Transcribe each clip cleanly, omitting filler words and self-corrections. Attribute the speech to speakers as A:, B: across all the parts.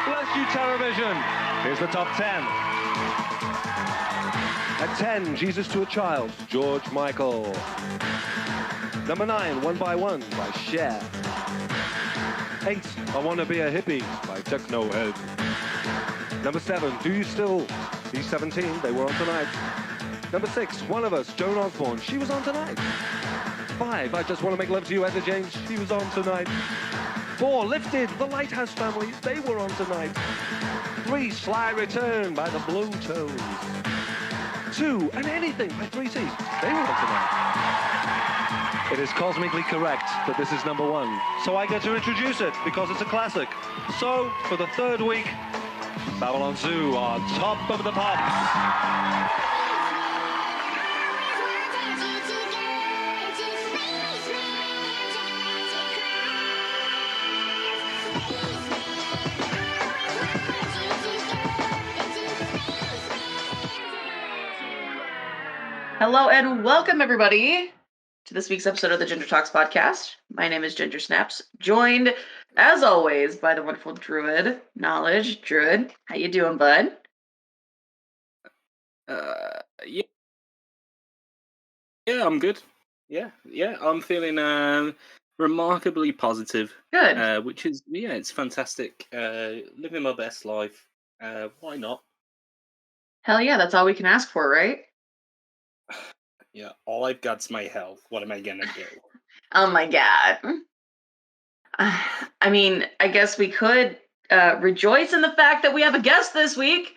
A: Bless you, television. Here's the top 10. At 10, Jesus to a Child, George Michael. Number 9, One by One by Cher. 8, I Wanna Be a Hippie by Knuckleheads. Number 7, Do You Still? B17, they were on tonight. Number 6, One of Us, Joan Osborne, she was on tonight. 5, I Just Want to Make Love to You, Etta James, she was on tonight. 4, Lifted, the Lighthouse Family, they were on tonight. 3, Sly Return by the Blue Tones. 2, And Anything by 3T, they were on tonight. It is cosmically correct that this is number 1, so I get to introduce it because it's a classic. So, for the third week, Babylon Zoo are top of the pops.
B: Hello and welcome everybody to this week's episode of the GingerTalks podcast. My name is Ginger Snaps, joined as always by the wonderful Druid Knowledge. Druid, how you doing, bud?
C: Yeah, I'm good. Yeah, I'm feeling remarkably positive.
B: Good.
C: Which is it's fantastic. Living my best life. Why not?
B: Hell yeah, that's all we can ask for, right?
C: Yeah, all I've got's my health. What am I gonna do?
B: Oh my god. I mean, I guess we could rejoice in the fact that we have a guest this week.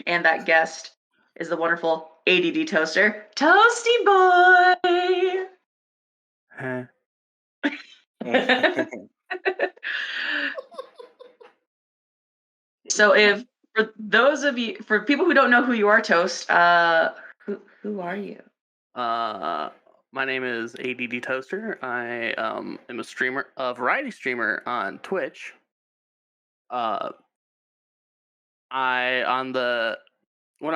B: And that guest is the wonderful ADDToaster, Toasty Boy!
D: Huh.
B: So if, for those of you, for people who don't know who you are, Toast, who are you?
D: My name is ADDToaster. I am a streamer, a variety streamer on Twitch. When I'm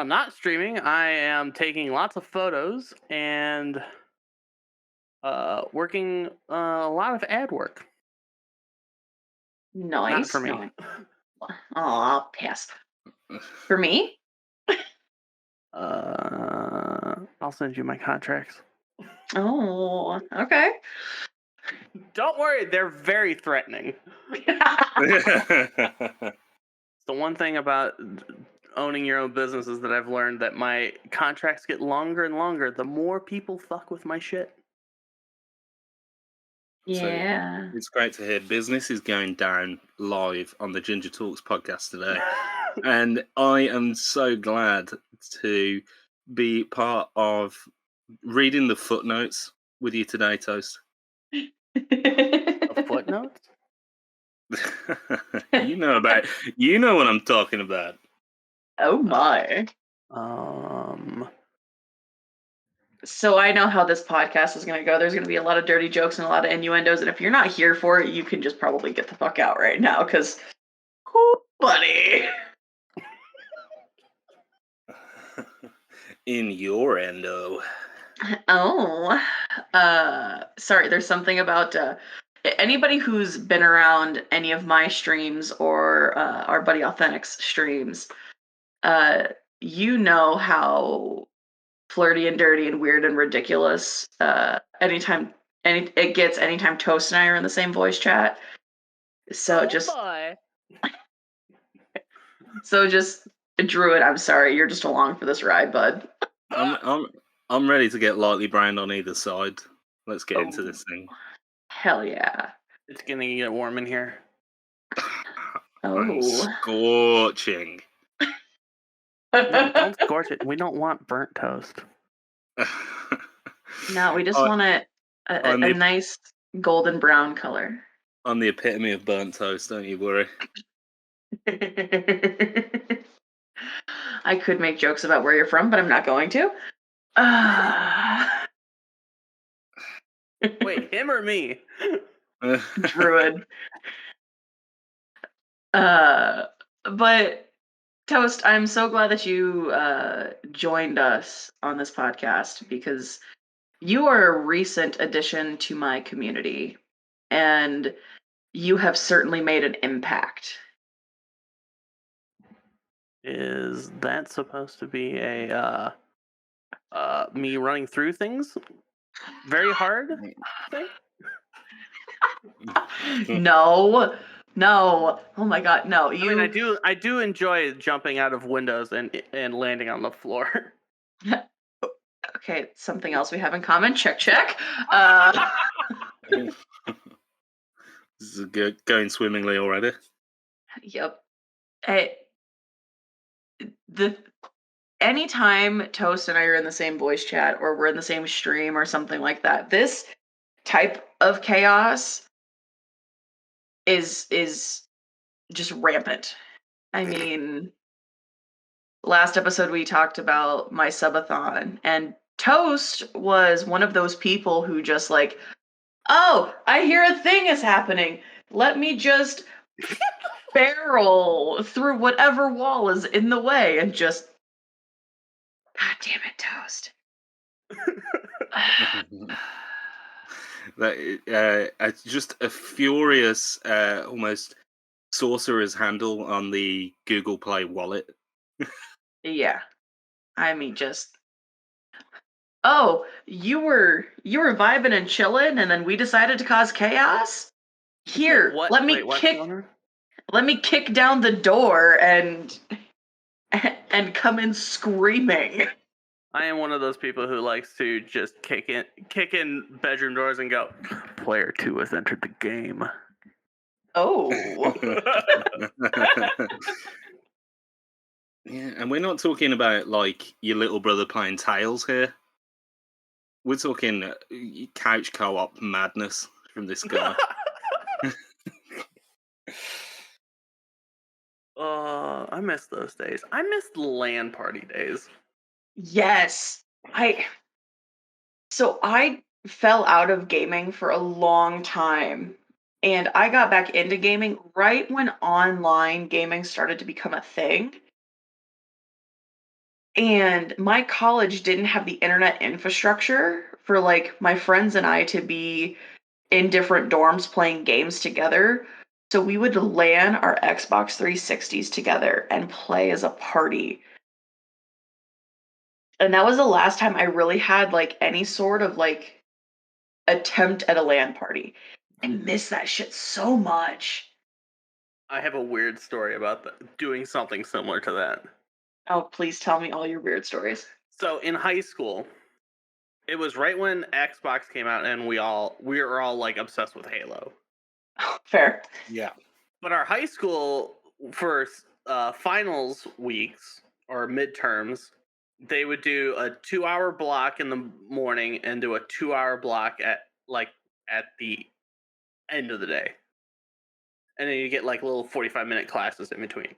D: not streaming, I am taking lots of photos and working a lot of ad work.
B: Nice.
D: Not for me.
B: No. Oh, I'll pass. For me?
D: I'll send you my contracts.
B: Oh, okay.
D: Don't worry, they're very threatening. The one thing about owning your own business is that I've learned that my contracts get longer and longer the more people fuck with my shit.
B: Yeah.
C: So it's great to hear. Business is going down live on the GingerTalks podcast today. And I am so glad to be part of reading the footnotes with you today, Toast.
D: A footnote?
C: You know what I'm talking about.
B: Oh my. So I know how this podcast is going to go. There's going to be a lot of dirty jokes and a lot of innuendos, and if you're not here for it, you can just probably get the fuck out right now, because, buddy.
C: Innuendo.
B: Oh, sorry. There's something about anybody who's been around any of my streams or our buddy Authentic's streams. You know how flirty and dirty and weird and ridiculous anytime Toast and I are in the same voice chat. So just Druid, I'm sorry, you're just along for this ride, bud.
C: I'm ready to get lightly browned on either side. Let's get into this thing.
B: Hell yeah.
D: It's gonna get warm in here.
C: I'm scorching.
D: No, don't scorch it. We don't want burnt toast.
B: No, we just want a nice golden brown color.
C: I'm the epitome of burnt toast, don't you worry.
B: I could make jokes about where you're from, but I'm not going to.
D: Wait, him or me?
B: Druid. But Toast, I'm so glad that you joined us on this podcast, because you are a recent addition to my community, and you have certainly made an impact
D: Is that supposed to be a me running through things very hard thing?
B: No. Oh my god, no.
D: I mean, I do enjoy jumping out of windows and landing on the floor.
B: Okay, something else we have in common. Check.
C: This is going swimmingly already.
B: Yep. Anytime Toast and I are in the same voice chat or we're in the same stream or something like that, this type of chaos is just rampant. I mean, last episode we talked about my subathon, and Toast was one of those people who just like, oh, I hear a thing is happening. Let me just barrel through whatever wall is in the way and just, God damn it, Toast.
C: It's just a furious, almost sorcerer's handle on the Google Play wallet.
B: Yeah. I mean, just, oh, you were vibing and chilling, and then we decided to cause chaos? Here, let me kick down the door and come in screaming.
D: I am one of those people who likes to just kick in bedroom doors and go, player 2 has entered the game.
B: Oh.
C: Yeah, and we're not talking about like your little brother playing Tails here. We're talking couch co-op madness from this guy.
D: I miss those days. I miss LAN party days.
B: Yes. I fell out of gaming for a long time, and I got back into gaming right when online gaming started to become a thing. And my college didn't have the internet infrastructure for like my friends and I to be in different dorms playing games together. So we would LAN our Xbox 360s together and play as a party. And that was the last time I really had like any sort of like attempt at a LAN party. I miss that shit so much.
D: I have a weird story about doing something similar to that.
B: Oh, please tell me all your weird stories.
D: So in high school, it was right when Xbox came out, and we were all like obsessed with Halo.
B: Fair.
C: Yeah.
D: But our high school, for finals weeks or midterms, they would do a 2-hour block in the morning and do a 2-hour block at the end of the day. And then you get like little 45-minute classes in between.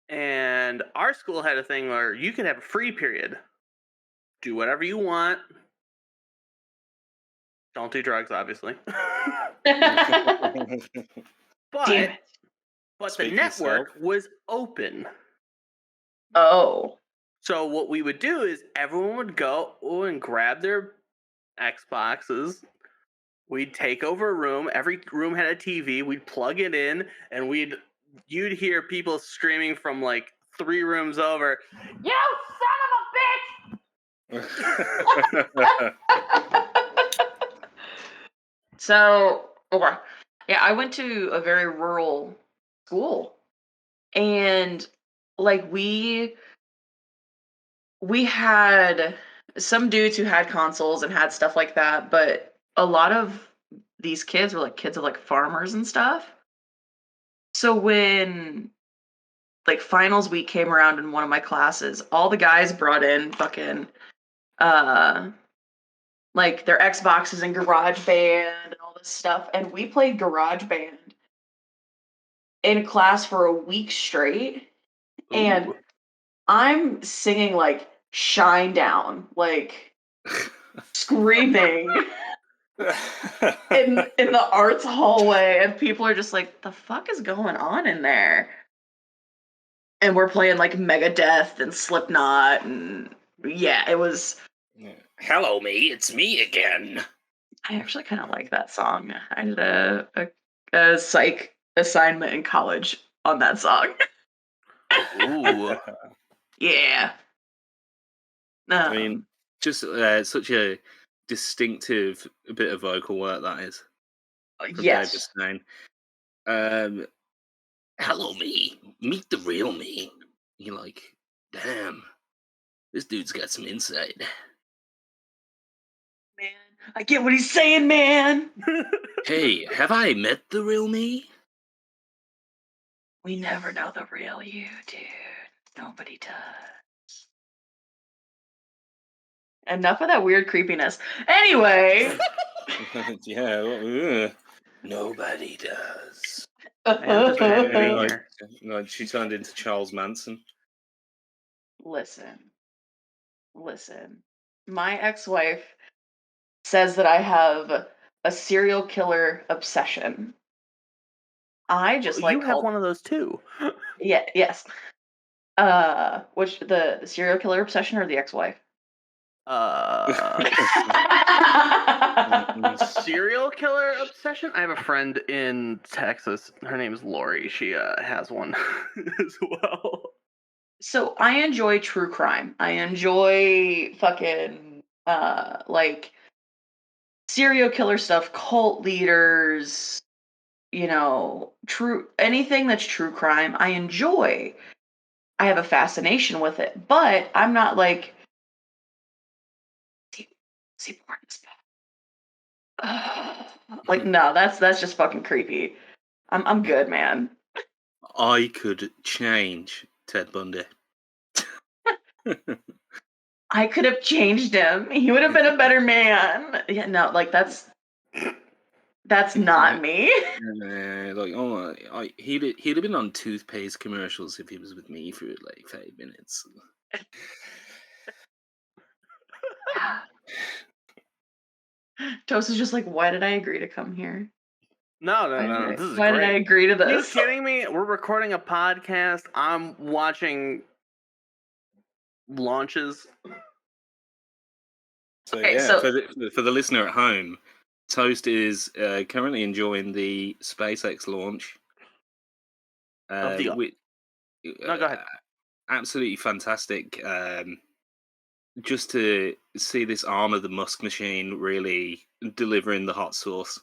D: And our school had a thing where you could have a free period. Do whatever you want. Don't do drugs, obviously. But the network was open.
B: Oh.
D: So what we would do is everyone would go and grab their Xboxes. We'd take over a room. Every room had a TV. We'd plug it in, and you'd hear people screaming from like 3 rooms over, "You son of a bitch!"
B: So, okay. Yeah, I went to a very rural school, and like we had some dudes who had consoles and had stuff like that, but a lot of these kids were like kids of like farmers and stuff. So when like finals week came around in one of my classes, all the guys brought in fucking like their Xboxes and GarageBand and all this stuff, and we played GarageBand in class for a week straight. Ooh. And I'm singing like Shine Down, like screaming in the arts hallway, and people are just like, the fuck is going on in there? And we're playing like Megadeth and Slipknot, and yeah, it was...
C: Hello, me, it's me again.
B: I actually kind of like that song. I did a psych assignment in college on that song.
D: Ooh.
B: Yeah.
C: I mean, just such a distinctive bit of vocal work that is. From David
B: yes.
C: Stone. Hello, me. Meet the real me. You're like, damn, this dude's got some insight.
B: Man, I get what he's saying, man.
C: Hey, have I met the real me?
B: We never know the real you, dude. Nobody does. Enough of that weird creepiness. Anyway.
C: Yeah. Nobody does. Like she turned into Charles Manson.
B: Listen. My ex-wife says that I have a serial killer obsession. I just
D: you have one of those too.
B: Yeah, yes. Which the serial killer obsession or the ex-wife?
D: Serial killer obsession? I have a friend in Texas. Her name is Lori. She has one as well.
B: So I enjoy true crime. I enjoy fucking like serial killer stuff, cult leaders, anything that's true crime. I enjoy. I have a fascination with it, but I'm not like see porn is bad. Like no, that's just fucking creepy. I'm good, man.
C: I could change Ted Bundy.
B: I could have changed him. He would have been a better man. Yeah, no, like that's not me.
C: He'd have been on toothpaste commercials if he was with me for like 5 minutes.
B: Toast is just like, why did I agree to come here?
D: No. This is
B: why
D: great.
B: did I agree to
D: Are you
B: this?
D: kidding me? We're recording a podcast. I'm watching launches.
C: So
B: Okay,
C: yeah, for the listener at home, Toast is currently enjoying the SpaceX launch.
D: No, go ahead.
C: Absolutely fantastic. Just to see this arm of the Musk machine really delivering the hot sauce.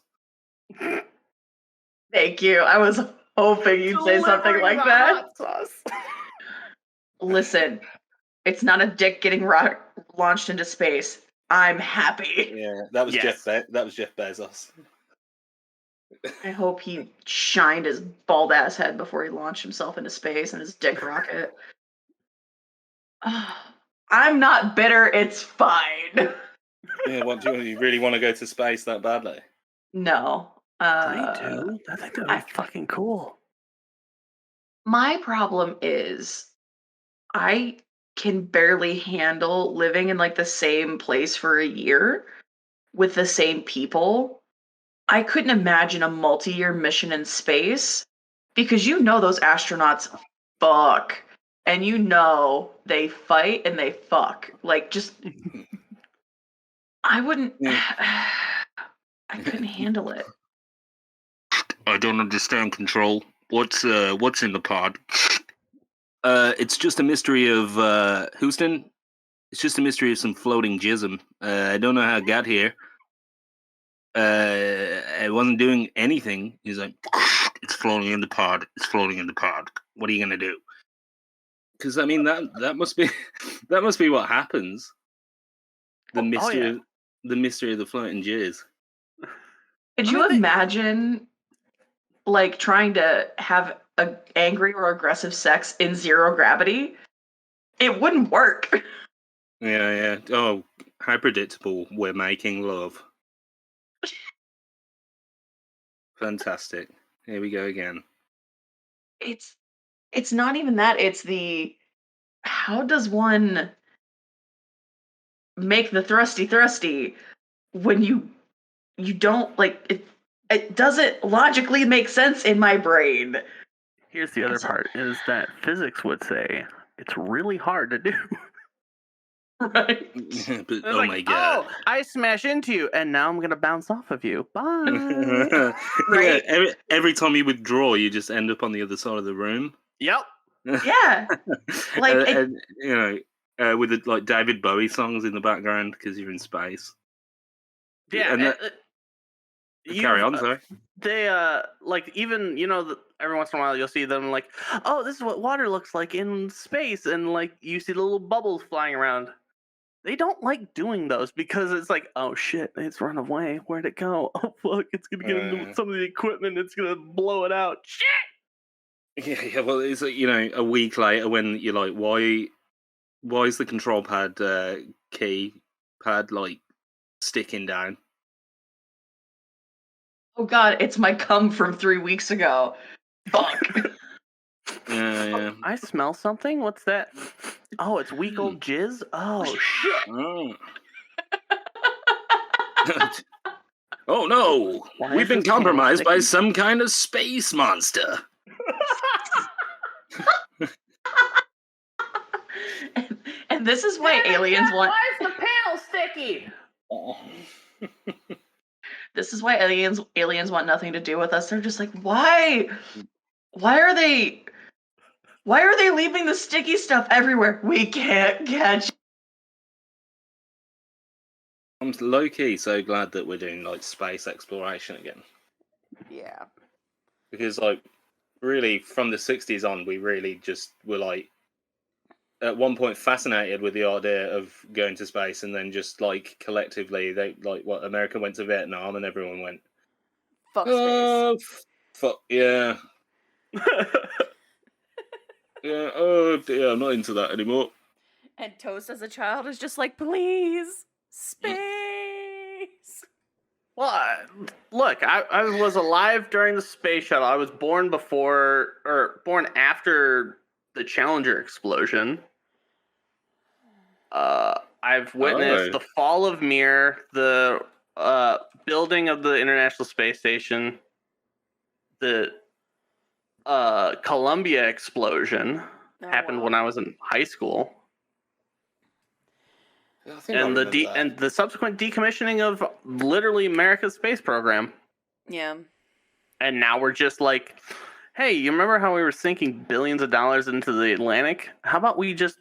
B: Thank you. I was hoping you'd say something like that.
D: Hot sauce.
B: Listen, it's not a dick getting launched into space. I'm happy.
C: Yeah, that was
D: Yes.
C: That was Jeff Bezos.
B: I hope he shined his bald ass head before he launched himself into space in his dick rocket. I'm not bitter. It's fine.
C: Yeah, what do you really want to go to space that badly?
B: No.
D: I do. I think that'd be fucking cool.
B: My problem is I can barely handle living in like the same place for a year with the same people. I couldn't imagine a multi-year mission in space because those astronauts fuck. And they fight and they fuck. Like just I wouldn't I couldn't handle it.
C: I don't understand Control. What's in the pod? It's just a mystery of Houston. It's just a mystery of some floating jism. I don't know how it got here. I wasn't doing anything. He's like, it's floating in the pod. It's floating in the pod. What are you gonna do? Because I mean that must be what happens. The mystery of the floating jizz.
B: Could you imagine like trying to have a angry or aggressive sex in zero gravity? It wouldn't work.
C: Yeah. Oh, how predictable. We're making love. Fantastic. Here we go again.
B: It's not even that. It's how does one make the thrusty when you don't like it? It doesn't logically make sense in my brain.
D: Here's the other part: is that physics would say it's really hard to do.
B: Right.
C: But, oh my god!
D: Oh, I smash into you, and now I'm gonna bounce off of you. Bye.
B: Right.
C: Yeah, every time you withdraw, you just end up on the other side of the room.
D: Yep.
B: Yeah. Like,
C: you know, with the, like David Bowie songs in the background because you're in space.
D: Yeah,
C: and carry on, sorry.
D: They like even every once in a while you'll see them like, oh, this is what water looks like in space, and like you see the little bubbles flying around. They don't like doing those because it's like, oh shit, it's run away. Where'd it go? Oh fuck, it's gonna get into some of the equipment. It's gonna blow it out. Shit.
C: Yeah. Well, it's like, a week later when you're like, why is the control pad keypad like sticking down?
B: oh god, it's my cum from 3 weeks ago. Fuck.
C: Yeah.
D: I smell something. What's that? Oh, it's week old jizz. Oh shit.
C: Oh. Oh no!
D: Why
C: We've
D: is
C: been
D: this panel
C: compromised by
D: sticky?
C: some kind of space monster.
B: And this is why aliens want.
D: Why is the panel sticky?
C: Oh.
B: This is why aliens want nothing to do with us. They're just like, why are they leaving the sticky stuff everywhere? We can't catch.
C: I'm low-key so glad that we're doing like space exploration again.
E: Yeah.
C: Because like really from the 60s on we really just were like at one point fascinated with the idea of going to space, and then just like collectively they like what America went to Vietnam and everyone went,
E: Fuck space.
C: oh fuck yeah. Yeah, oh dear, I'm not into that anymore.
E: And Toast as a child is just like, please, space.
D: Well, look, I was alive during the space shuttle. I was born born after the Challenger explosion. I've witnessed the fall of Mir, the building of the International Space Station, the Columbia explosion happened when I was in high school. And the subsequent decommissioning of literally America's space program.
E: Yeah.
D: And now we're just like, hey, you remember how we were sinking billions of dollars into the Atlantic? How about we just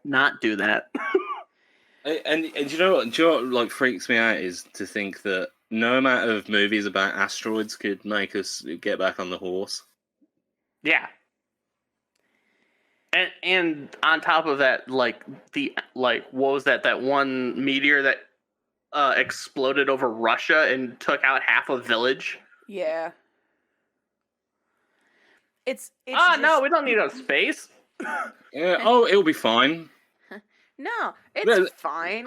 D: not do that?
C: And you know what like freaks me out is to think that no amount of movies about asteroids could make us get back on the horse.
D: Yeah. And on top of that, what was that one meteor that exploded over Russia and took out half a village?
E: Yeah. It's
D: no, we don't need no space.
C: Yeah, oh, it'll be fine.
E: No, it's fine.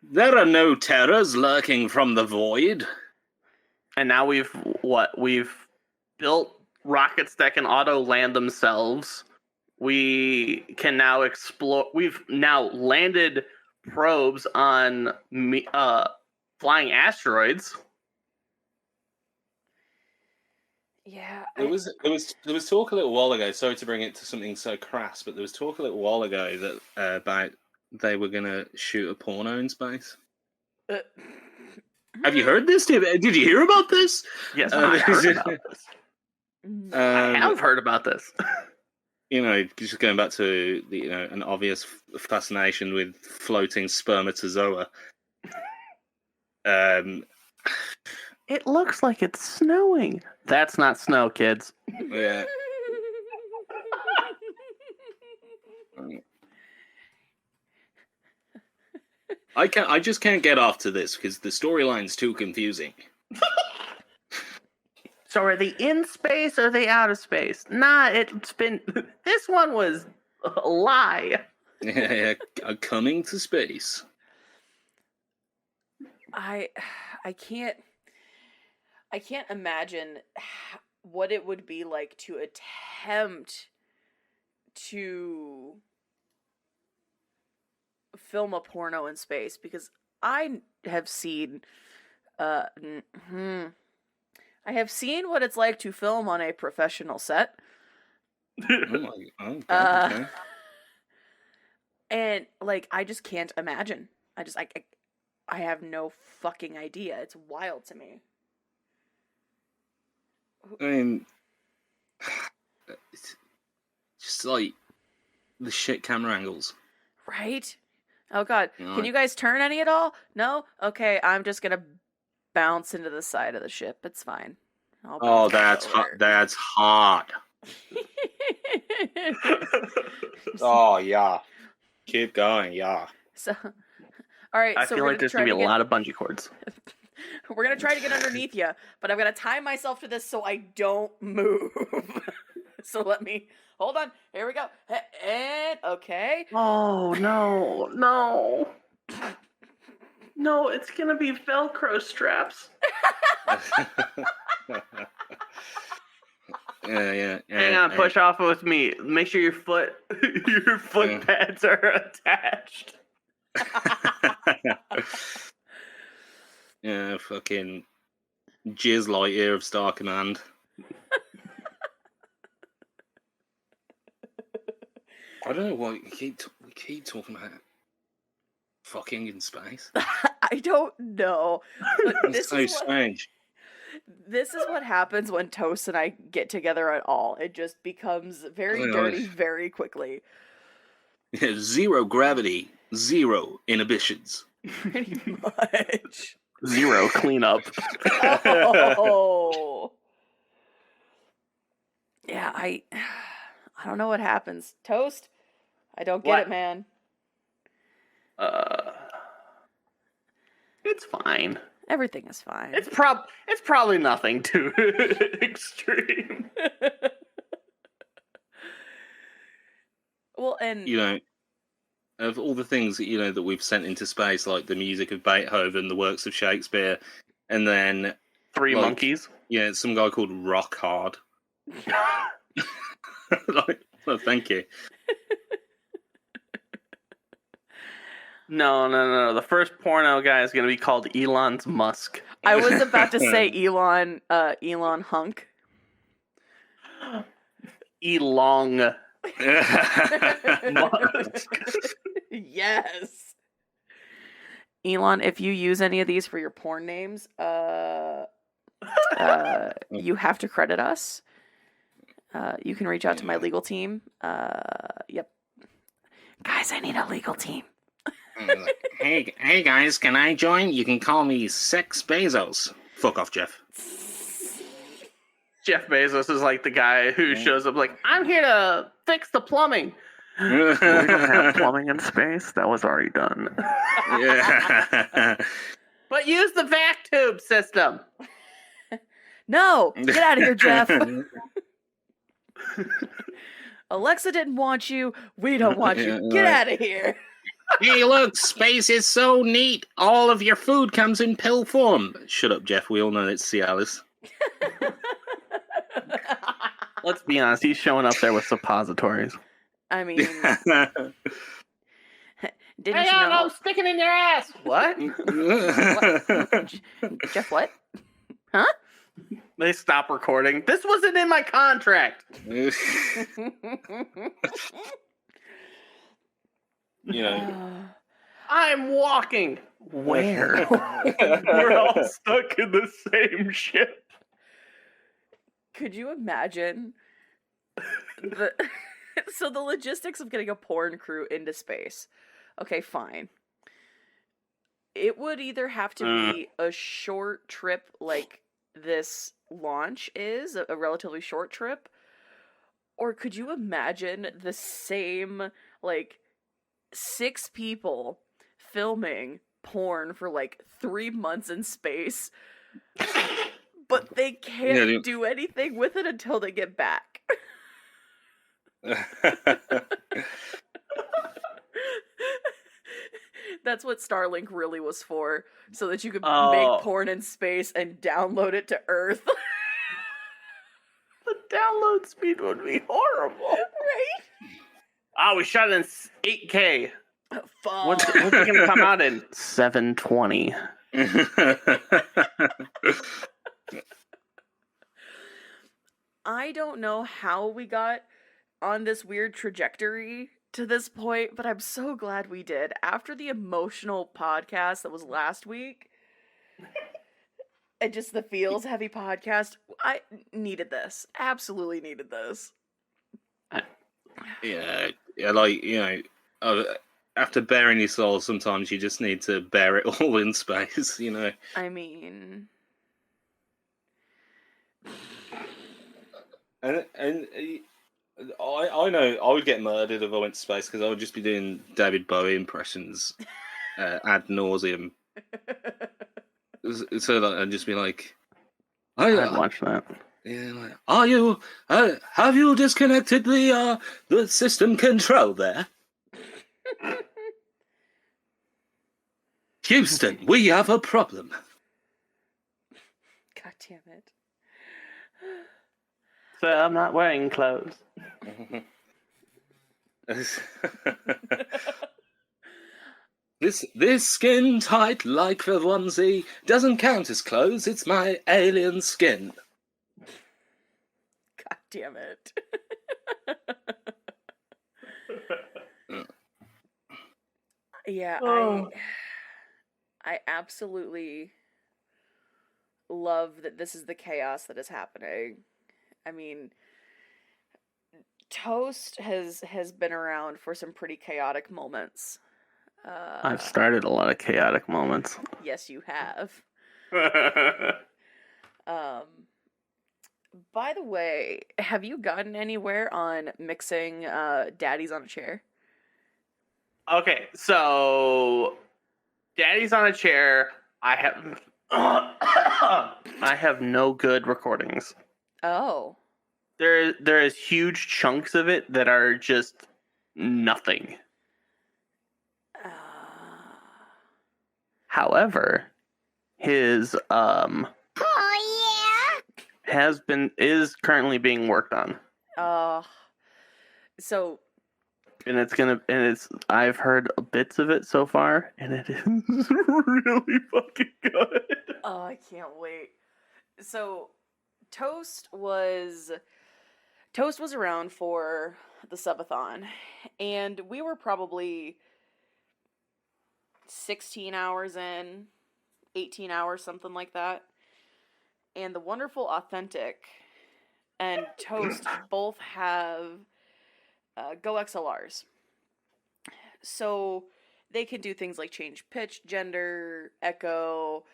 C: There are no terrors lurking from the void.
D: And now we've built rockets that can auto land themselves. We can now explore. We've now landed probes on flying asteroids.
E: Yeah.
C: There was talk a little while ago. Sorry to bring it to something so crass, but there was talk a little while ago that about they were gonna shoot a porno in space. Have you heard this? Did you hear about this?
D: Yes, I heard about this. I have heard about this.
C: Just going back to the an obvious fascination with floating spermatozoa.
D: It looks like it's snowing. That's not snow, kids.
C: Yeah. I just can't get off to this because the storyline's too confusing.
D: So are they in space or are they out of space? Nah, this one was a lie.
C: Yeah, coming to space.
E: I can't imagine what it would be like to attempt to film a porno in space, because I have seen what it's like to film on a professional set.
C: Okay.
E: And I just can't imagine. I have no fucking idea. It's wild to me.
C: I mean, It's like the shit camera angles.
E: Right? Oh god.
C: You know,
E: Can you guys turn any at all? No? Okay, I'm just gonna bounce into the side of the ship. It's fine. I'll
C: Oh,
E: bounce
C: that's hot.
E: over.
C: That's hot. Oh, yeah. Keep going, yeah.
E: So, all right.
D: I
E: So
D: feel
E: we're
D: like
E: gonna
D: there's
E: try
D: gonna be
E: to
D: a
E: get,
D: lot of bungee cords.
E: We're gonna try to get underneath you, but I'm gonna tie myself to this so I don't move. So let me hold on. Here we go. And okay.
D: Oh no, no, no! It's gonna be Velcro straps.
C: Yeah.
D: Hang on, push off with me. Make sure your foot pads are attached.
C: Yeah, fucking Jizz Lightyear of Star Command. I don't know why we keep talking about fucking in space.
E: I don't know. But
C: It's so strange.
E: This is what happens when Toast and I get together at all. It just becomes very dirty very quickly.
C: Yeah, 0 gravity, 0 inhibitions.
E: Pretty much.
D: 0 cleanup.
E: Oh. Yeah, I don't know what happens. Toast? I don't get
D: What?
E: it, man.
D: It's fine.
E: Everything is fine.
D: It's probably nothing too extreme.
E: Well, and
C: You know, of all the things that, that we've sent into space, like the music of Beethoven, the works of Shakespeare, and then
D: 3
C: like,
D: monkeys.
C: Yeah, some guy called Rock Hard. Well, thank you.
D: No. The first porno guy is going to be called Elon's Musk.
E: I was about to say Elon Hunk.
D: Elong.
E: Yes. Elon, if you use any of these for your porn names, you have to credit us. You can reach out to my legal team. Yep. Guys, I need a legal team.
C: Hey guys, can I join? You can call me Sex Bezos. Fuck off, Jeff.
D: Jeff Bezos is like the guy who shows up like, I'm here to fix the plumbing. We don't have plumbing in space. That was already done.
C: Yeah.
D: But use the vac tube system.
E: No, get out of here, Jeff. Alexa didn't want you. We don't want you. Get out of here.
C: Hey, look, space is so neat. All of your food comes in pill form. Shut up, Jeff. We all know it's Cialis.
D: Let's be honest. He's showing up there with suppositories.
E: I mean, didn't you
D: I
E: know?
D: know, sticking in your ass. What?
E: Jeff, what? Huh?
D: They stop recording. This wasn't in my contract. I'm walking. Where? We're all stuck in the same ship.
E: Could you imagine so the logistics of getting a porn crew into space? Okay, fine. It would either have to be a short trip like this launch is, a relatively short trip, or could you imagine the same, 6 people filming porn for 3 months in space, but they can't do anything with it until they get back? That's what Starlink really was for, so that you could make porn in space and download it to Earth.
D: The download speed would be horrible.
E: Right?
D: We shot it in 8K.
E: Oh, fuck.
D: What's it going to come out in? 720.
E: I don't know how we got on this weird trajectory to this point, but I'm so glad we did. After the emotional podcast that was last week, and just the feels heavy podcast, I needed this. Absolutely needed this.
C: yeah, like, after bearing your soul, sometimes you just need to bear it all in space,
E: I mean,
C: And I know I would get murdered if I went to space because I would just be doing David Bowie impressions ad nauseum. So that I'd just be like,
D: I'd watch that.
C: Yeah, like, are you? Have you disconnected the system control there? Houston, we have a problem.
E: God damn it.
D: So I'm not wearing clothes.
C: This skin tight like the onesie doesn't count as clothes. It's my alien skin.
E: God damn it. Yeah, I absolutely love that this is the chaos that is happening. I mean, Toast has been around for some pretty chaotic moments.
D: I've started a lot of chaotic moments.
E: Yes, you have. By the way, have you gotten anywhere on mixing Daddies on a Chair?
D: Okay, so Daddy's on a Chair. I have no good recordings.
E: Oh.
D: There is huge chunks of it that are just nothing. However, his is currently being worked on.
E: So
D: I've heard bits of it so far, and it is really fucking good.
E: Oh, I can't wait. So Toast was around for the subathon, and we were probably 16 hours in, 18 hours, something like that. And the wonderful Authentic and Toast both have Go XLRs. So they can do things like change pitch, gender, echo.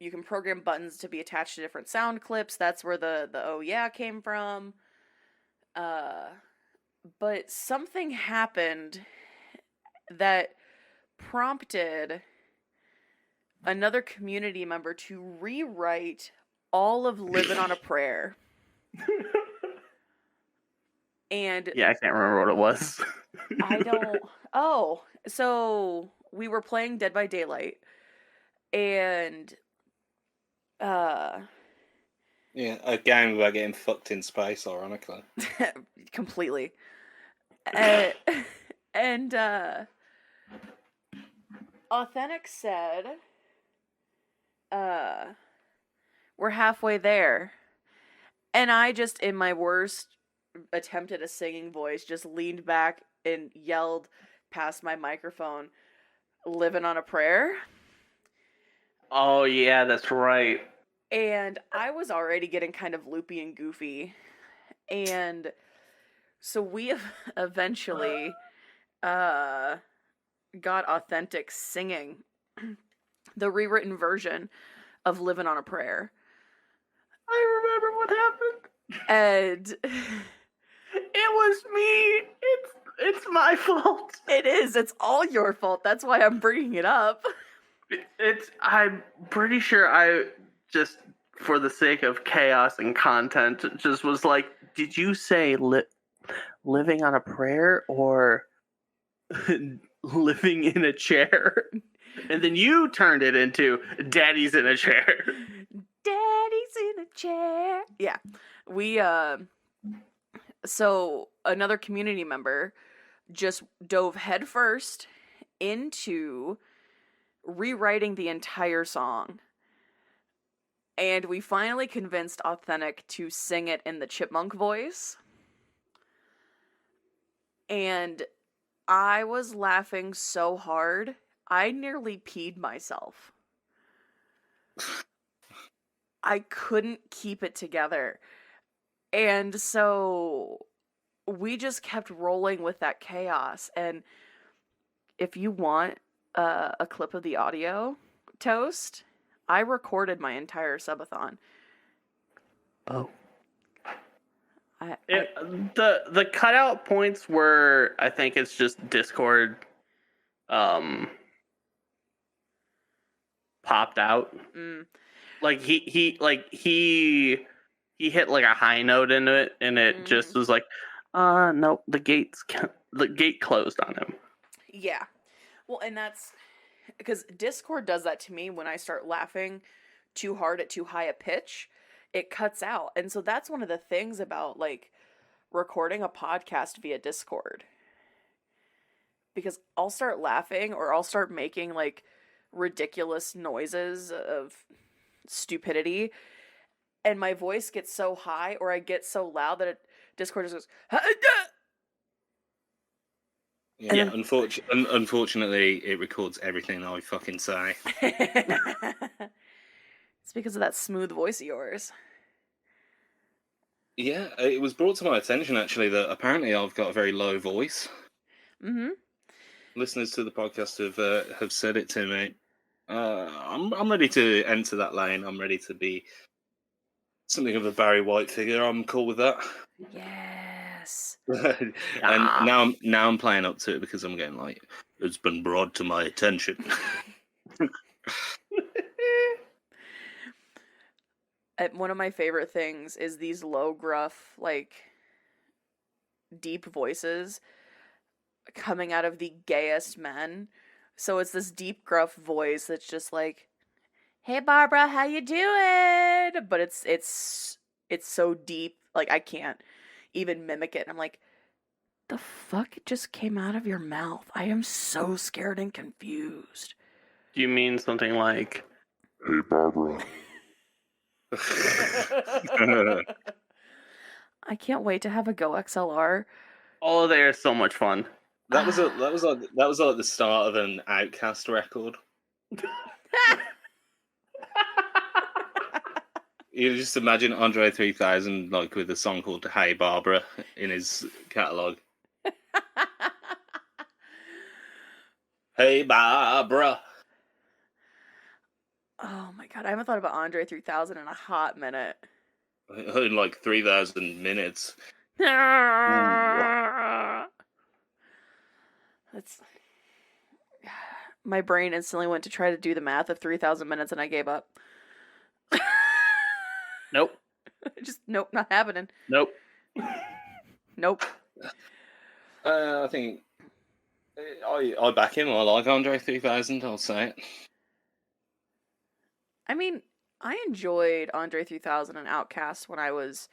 E: You can program buttons to be attached to different sound clips. That's where the oh yeah came from. But something happened that prompted another community member to rewrite all of Living on a Prayer. And
D: yeah, I can't remember what it was.
E: So we were playing Dead by Daylight, and
C: yeah, a game about getting fucked in space, ironically.
E: completely. And Authentic said, we're halfway there. And I just, in my worst attempt at a singing voice, just leaned back and yelled past my microphone, "Living on a Prayer."
D: Oh yeah, that's right.
E: And I was already getting kind of loopy and goofy. And so we eventually got Authentic singing the rewritten version of Living on a Prayer.
D: I remember what happened.
E: And
D: it was me. It's my fault.
E: It is. It's all your fault. That's why I'm bringing it up.
D: I'm pretty sure I just, for the sake of chaos and content, just was like, did you say living on a prayer or living in a chair? And then you turned it into Daddy's in a chair.
E: Daddy's in a chair. Yeah. We, so another community member just dove headfirst into rewriting the entire song. And we finally convinced Authentic to sing it in the chipmunk voice. And I was laughing so hard, I nearly peed myself. I couldn't keep it together. And so we just kept rolling with that chaos. And if you want a clip of the audio, Toast, I recorded my entire subathon.
D: Oh. The cutout points where I think it's just Discord popped out. Like he hit like a high note in it, and it just was like, no, the gate closed on him.
E: Yeah. Well, and that's because Discord does that to me when I start laughing too hard at too high a pitch. It cuts out. And so that's one of the things about like recording a podcast via Discord. Because I'll start laughing or I'll start making like ridiculous noises of stupidity, and my voice gets so high or I get so loud that Discord just goes,
C: yeah. Unfortunately, it records everything I fucking say.
E: It's because of that smooth voice of yours.
C: Yeah, it was brought to my attention actually that apparently I've got a very low voice. Listeners to the podcast have said it to me. I'm ready to enter that lane. I'm ready to be something of a Barry White figure. I'm cool with that.
E: Yes.
C: And now I'm playing up to it because I'm getting like, it's been brought to my attention.
E: One of my favorite things is these low, gruff, like, deep voices coming out of the gayest men. So it's this deep, gruff voice that's just like, "Hey, Barbara, how you doing?" But it's so deep, like, I can't even mimic it. And I'm like, the fuck just came out of your mouth? I am so scared and confused.
D: Do you mean something like,
F: "Hey, Barbara"?
E: I can't wait to have a Go XLR.
D: Oh, they are so much fun.
C: That was like the start of an Outcast record. You just imagine Andre 3000 like with a song called "Hey Barbara" in his catalog. Hey Barbara.
E: Oh my god, I haven't thought about Andre 3000 in a hot minute.
C: In like 3,000 minutes.
E: That's my brain instantly went to try to do the math of 3,000 minutes and I gave up.
D: Nope.
E: Just nope, not happening.
D: Nope.
E: Nope.
C: I think I back him. I like Andre 3000. I'll say it.
E: I mean, I enjoyed Andre 3000 and Outkast when I was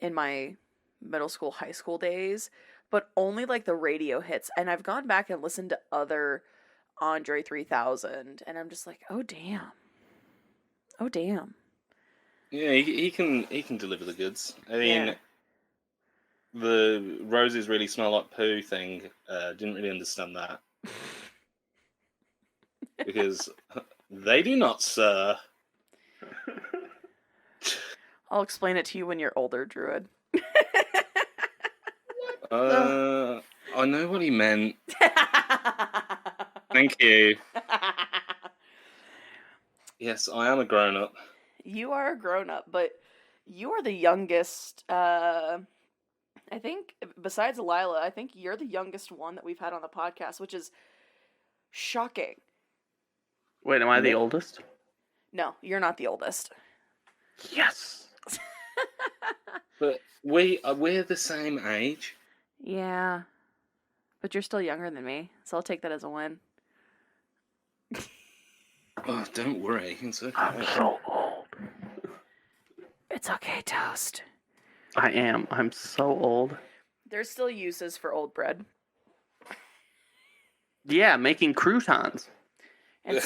E: in my middle school, high school days, but only like the radio hits. And I've gone back and listened to other Andre 3000, and I'm just like, oh damn, oh damn.
C: Yeah, he can deliver the goods. I mean, the roses really smell like poo thing. Didn't really understand that because they do not, sir.
E: I'll explain it to you when you're older, Druid.
C: I know what he meant. Thank you. Yes, I am a grown-up.
E: You are a grown-up, but you are the youngest, I think, besides Lila, I think you're the youngest one that we've had on the podcast, which is shocking.
D: Wait, am I the oldest?
E: No, you're not the oldest.
D: Yes.
C: But we're the same age.
E: Yeah. But you're still younger than me, so I'll take that as a win.
C: Oh, don't worry. It's okay.
D: I'm so old.
E: It's okay, Toast.
D: I am. I'm so old.
E: There's still uses for old bread.
D: Yeah, making croutons.
E: And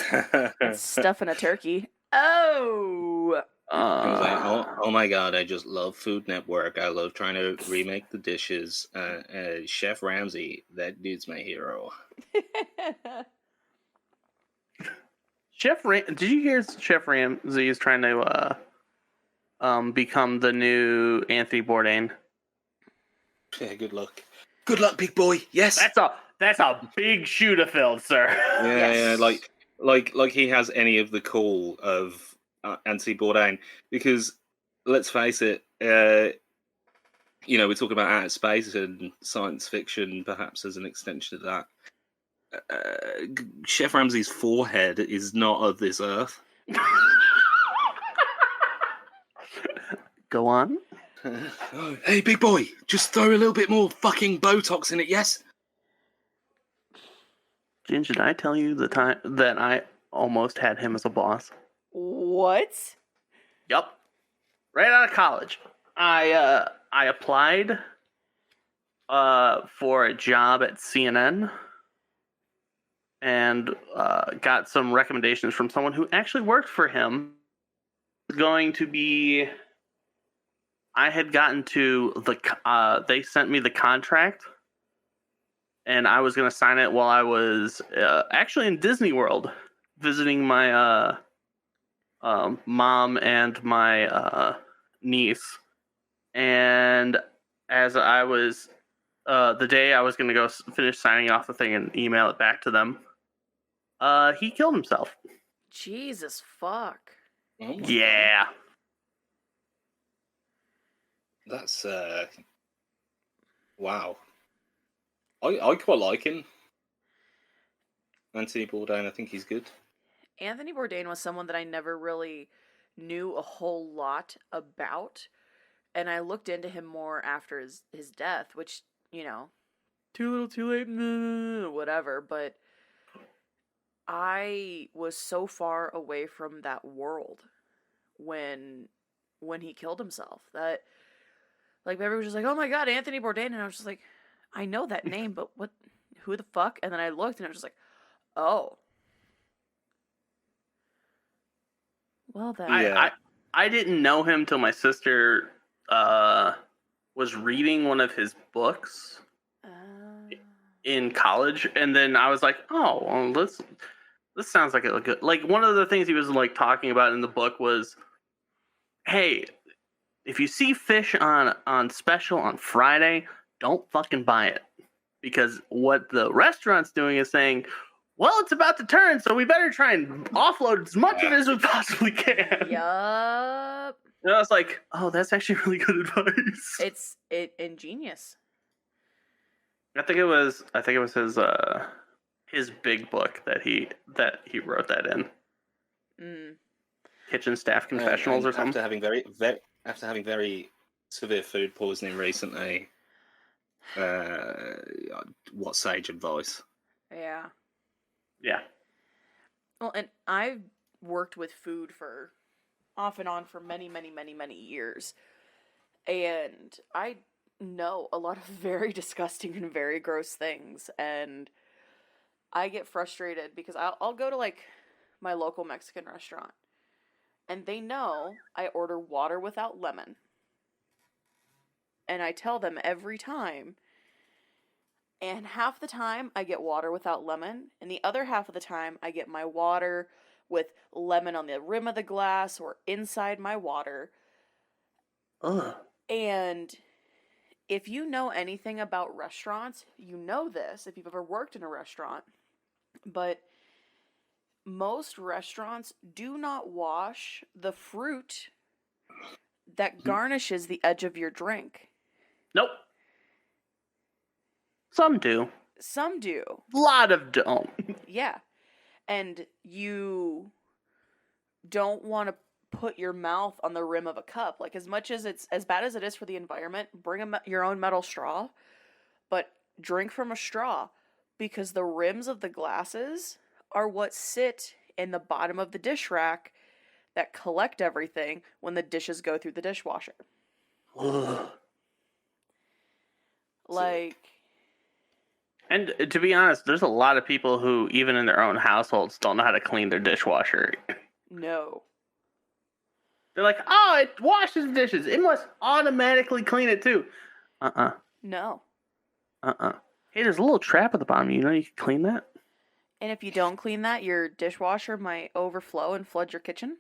E: stuffing a turkey. Oh!
C: I was like, oh my god, I just love Food Network. I love trying to remake the dishes. Chef Ramsay, that dude's my hero.
D: Did you hear Chef Ramsay is trying to become the new Anthony Bourdain?
C: Yeah, good luck. Good luck, big boy. Yes.
D: That's a big shoe to fill, sir.
C: Yeah, like he has any of the call of Anthony Bourdain, because let's face it, we talk about outer space and science fiction, perhaps as an extension of that. Chef Ramsay's forehead is not of this earth.
D: Go on.
C: Oh, hey, big boy, just throw a little bit more fucking Botox in it, yes?
D: Ginger, did I tell you the time that I almost had him as a boss?
E: What?
D: Yup. Right out of college, I applied for a job at CNN and got some recommendations from someone who actually worked for him. I had gotten to they sent me the contract, and I was going to sign it while I was actually in Disney World visiting my mom and my niece. And as I was, the day I was going to go finish signing off the thing and email it back to them, he killed himself.
E: Jesus fuck.
C: Oh my
D: Yeah.
C: God. That's wow. I quite like him. Anthony Bourdain, I think he's good.
E: Anthony Bourdain was someone that I never really knew a whole lot about, and I looked into him more after his death, which, too little too late, whatever, but I was so far away from that world when he killed himself that, like, everyone was just like, oh my god, Anthony Bourdain, and I was just like, I know that name, but who the fuck? And then I looked and I was just like, oh. Well then.
D: I didn't know him till my sister was reading one of his books in college, and then I was like, oh, well, this sounds like a good. Like, one of the things he was like talking about in the book was, hey, if you see fish on special on Friday, don't fucking buy it, because what the restaurant's doing is saying, well, it's about to turn, so we better try and offload as much of it as we possibly can.
E: Yup.
D: And I was like, oh, that's actually really good advice.
E: It's ingenious.
D: I think it was his big book that he wrote that in. Kitchen Staff Confessionals or something.
C: After having very severe food poisoning recently, what sage advice?
E: Yeah.
D: Yeah.
E: Well, and I've worked with food for off and on for many, many, many, many years. And I know a lot of very disgusting and very gross things. And I get frustrated because I'll go to, like, my local Mexican restaurant. And they know I order water without lemon. And I tell them every time. And half the time I get water without lemon. And the other half of the time I get my water with lemon on the rim of the glass or inside my water.
D: Ugh.
E: And if you know anything about restaurants, you know this if you've ever worked in a restaurant. But most restaurants do not wash the fruit that garnishes the edge of your drink.
D: Nope. Some do.
E: Some do.
D: A lot of don't.
E: Yeah. And you don't want to put your mouth on the rim of a cup. Like, as much as it's as bad as it is for the environment, bring your own metal straw, but drink from a straw, because the rims of the glasses are what sit in the bottom of the dish rack that collect everything when the dishes go through the dishwasher.
D: Ugh.
E: Like...
D: And to be honest, there's a lot of people who, even in their own households, don't know how to clean their dishwasher.
E: No.
D: They're like, oh, it washes dishes. It must automatically clean it too.
E: No.
D: Hey, there's a little trap at the bottom. You know you can clean that?
E: And if you don't clean that, your dishwasher might overflow and flood your kitchen.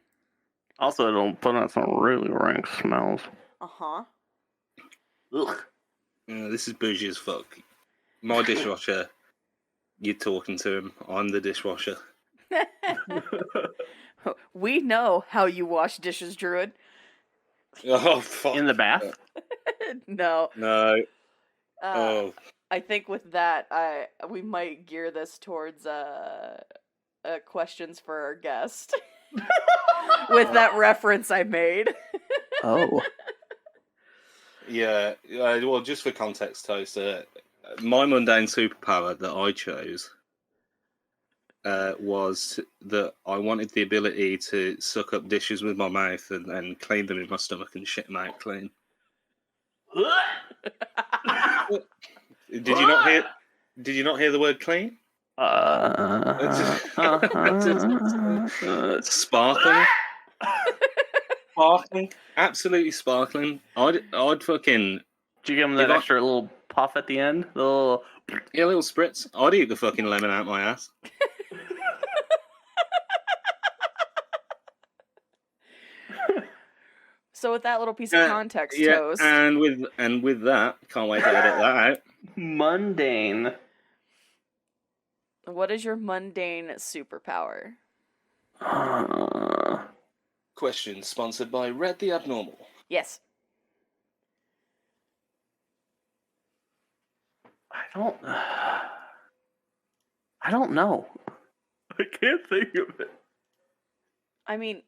D: Also, it'll put out some really rank smells.
E: Uh-huh.
D: Ugh.
C: This is bougie as fuck. My dishwasher, you're talking to him. I'm the dishwasher.
E: We know how you wash dishes, Druid.
C: Oh, fuck.
D: In the bath?
E: No.
C: No.
E: I think with that, we might gear this towards questions for our guest. With that reference I made.
D: Oh.
C: Yeah. Well, just for context, Toaster, my mundane superpower that I chose was that I wanted the ability to suck up dishes with my mouth and then clean them in my stomach and shit them out clean. Did you not hear? Did you not hear the word clean? Sparkling, sparkling, absolutely sparkling. I'd fucking.
D: Did you give him that extra little puff at the end? The little...
C: Yeah, little spritz. I'd eat the fucking lemon out my ass.
E: So with that little piece of context,
C: yeah,
E: Toast.
C: and with that, can't wait to edit that out.
D: Mundane.
E: What is your mundane superpower?
C: Question sponsored by Red the Abnormal.
E: Yes.
D: I don't know. I can't think of it.
E: I mean,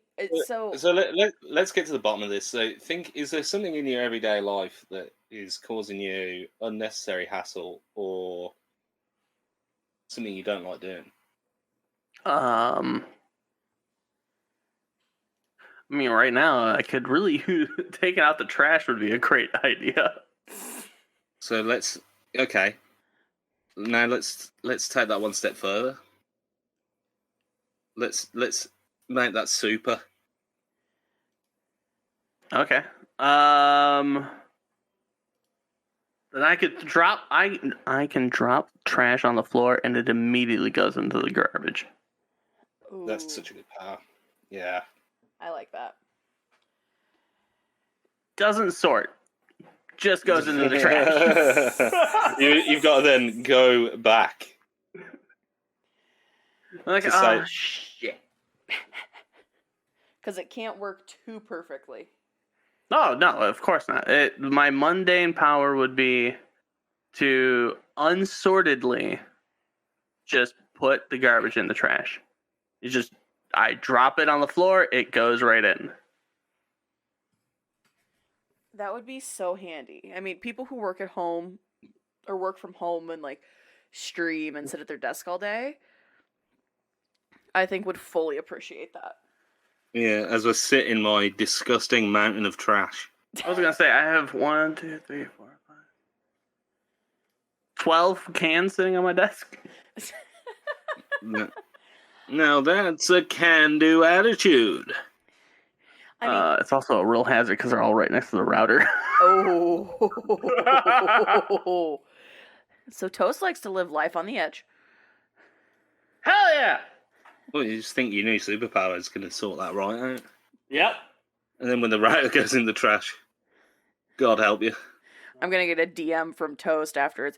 E: so
C: let's get to the bottom of this. So is there something in your everyday life that is causing you unnecessary hassle or something you don't like doing?
D: I mean, right now, I could really taking out the trash would be a great idea.
C: So okay. Now let's take that one step further. Let's make that super.
D: Okay. Then I could drop. I can drop trash on the floor and it immediately goes into the garbage.
E: Ooh,
C: That's such a good power. Yeah.
E: I like that.
D: Doesn't sort. Just goes into the trash.
C: You've got to then go back.
D: Like,
C: Say,
D: shit.
E: Because it can't work too perfectly.
D: No, of course not. My mundane power would be to unsortedly just put the garbage in the trash. I drop it on the floor, it goes right in.
E: That would be so handy. I mean, people who work at home or work from home and like stream and sit at their desk all day, I think would fully appreciate that.
C: Yeah, as I sit in my disgusting mountain of trash.
D: I was gonna say I have 1, 2, 3, 4, 5, 12 cans sitting on my desk.
C: Now that's a can-do attitude.
E: I mean,
D: It's also a real hazard because they're all right next to the router.
E: Oh. So Toast likes to live life on the edge.
D: Hell yeah!
C: Well, you just think your new superpower is going to sort that right out.
D: Yep.
C: And then when the router goes in the trash, God help you.
E: I'm going to get a DM from Toast afterwards.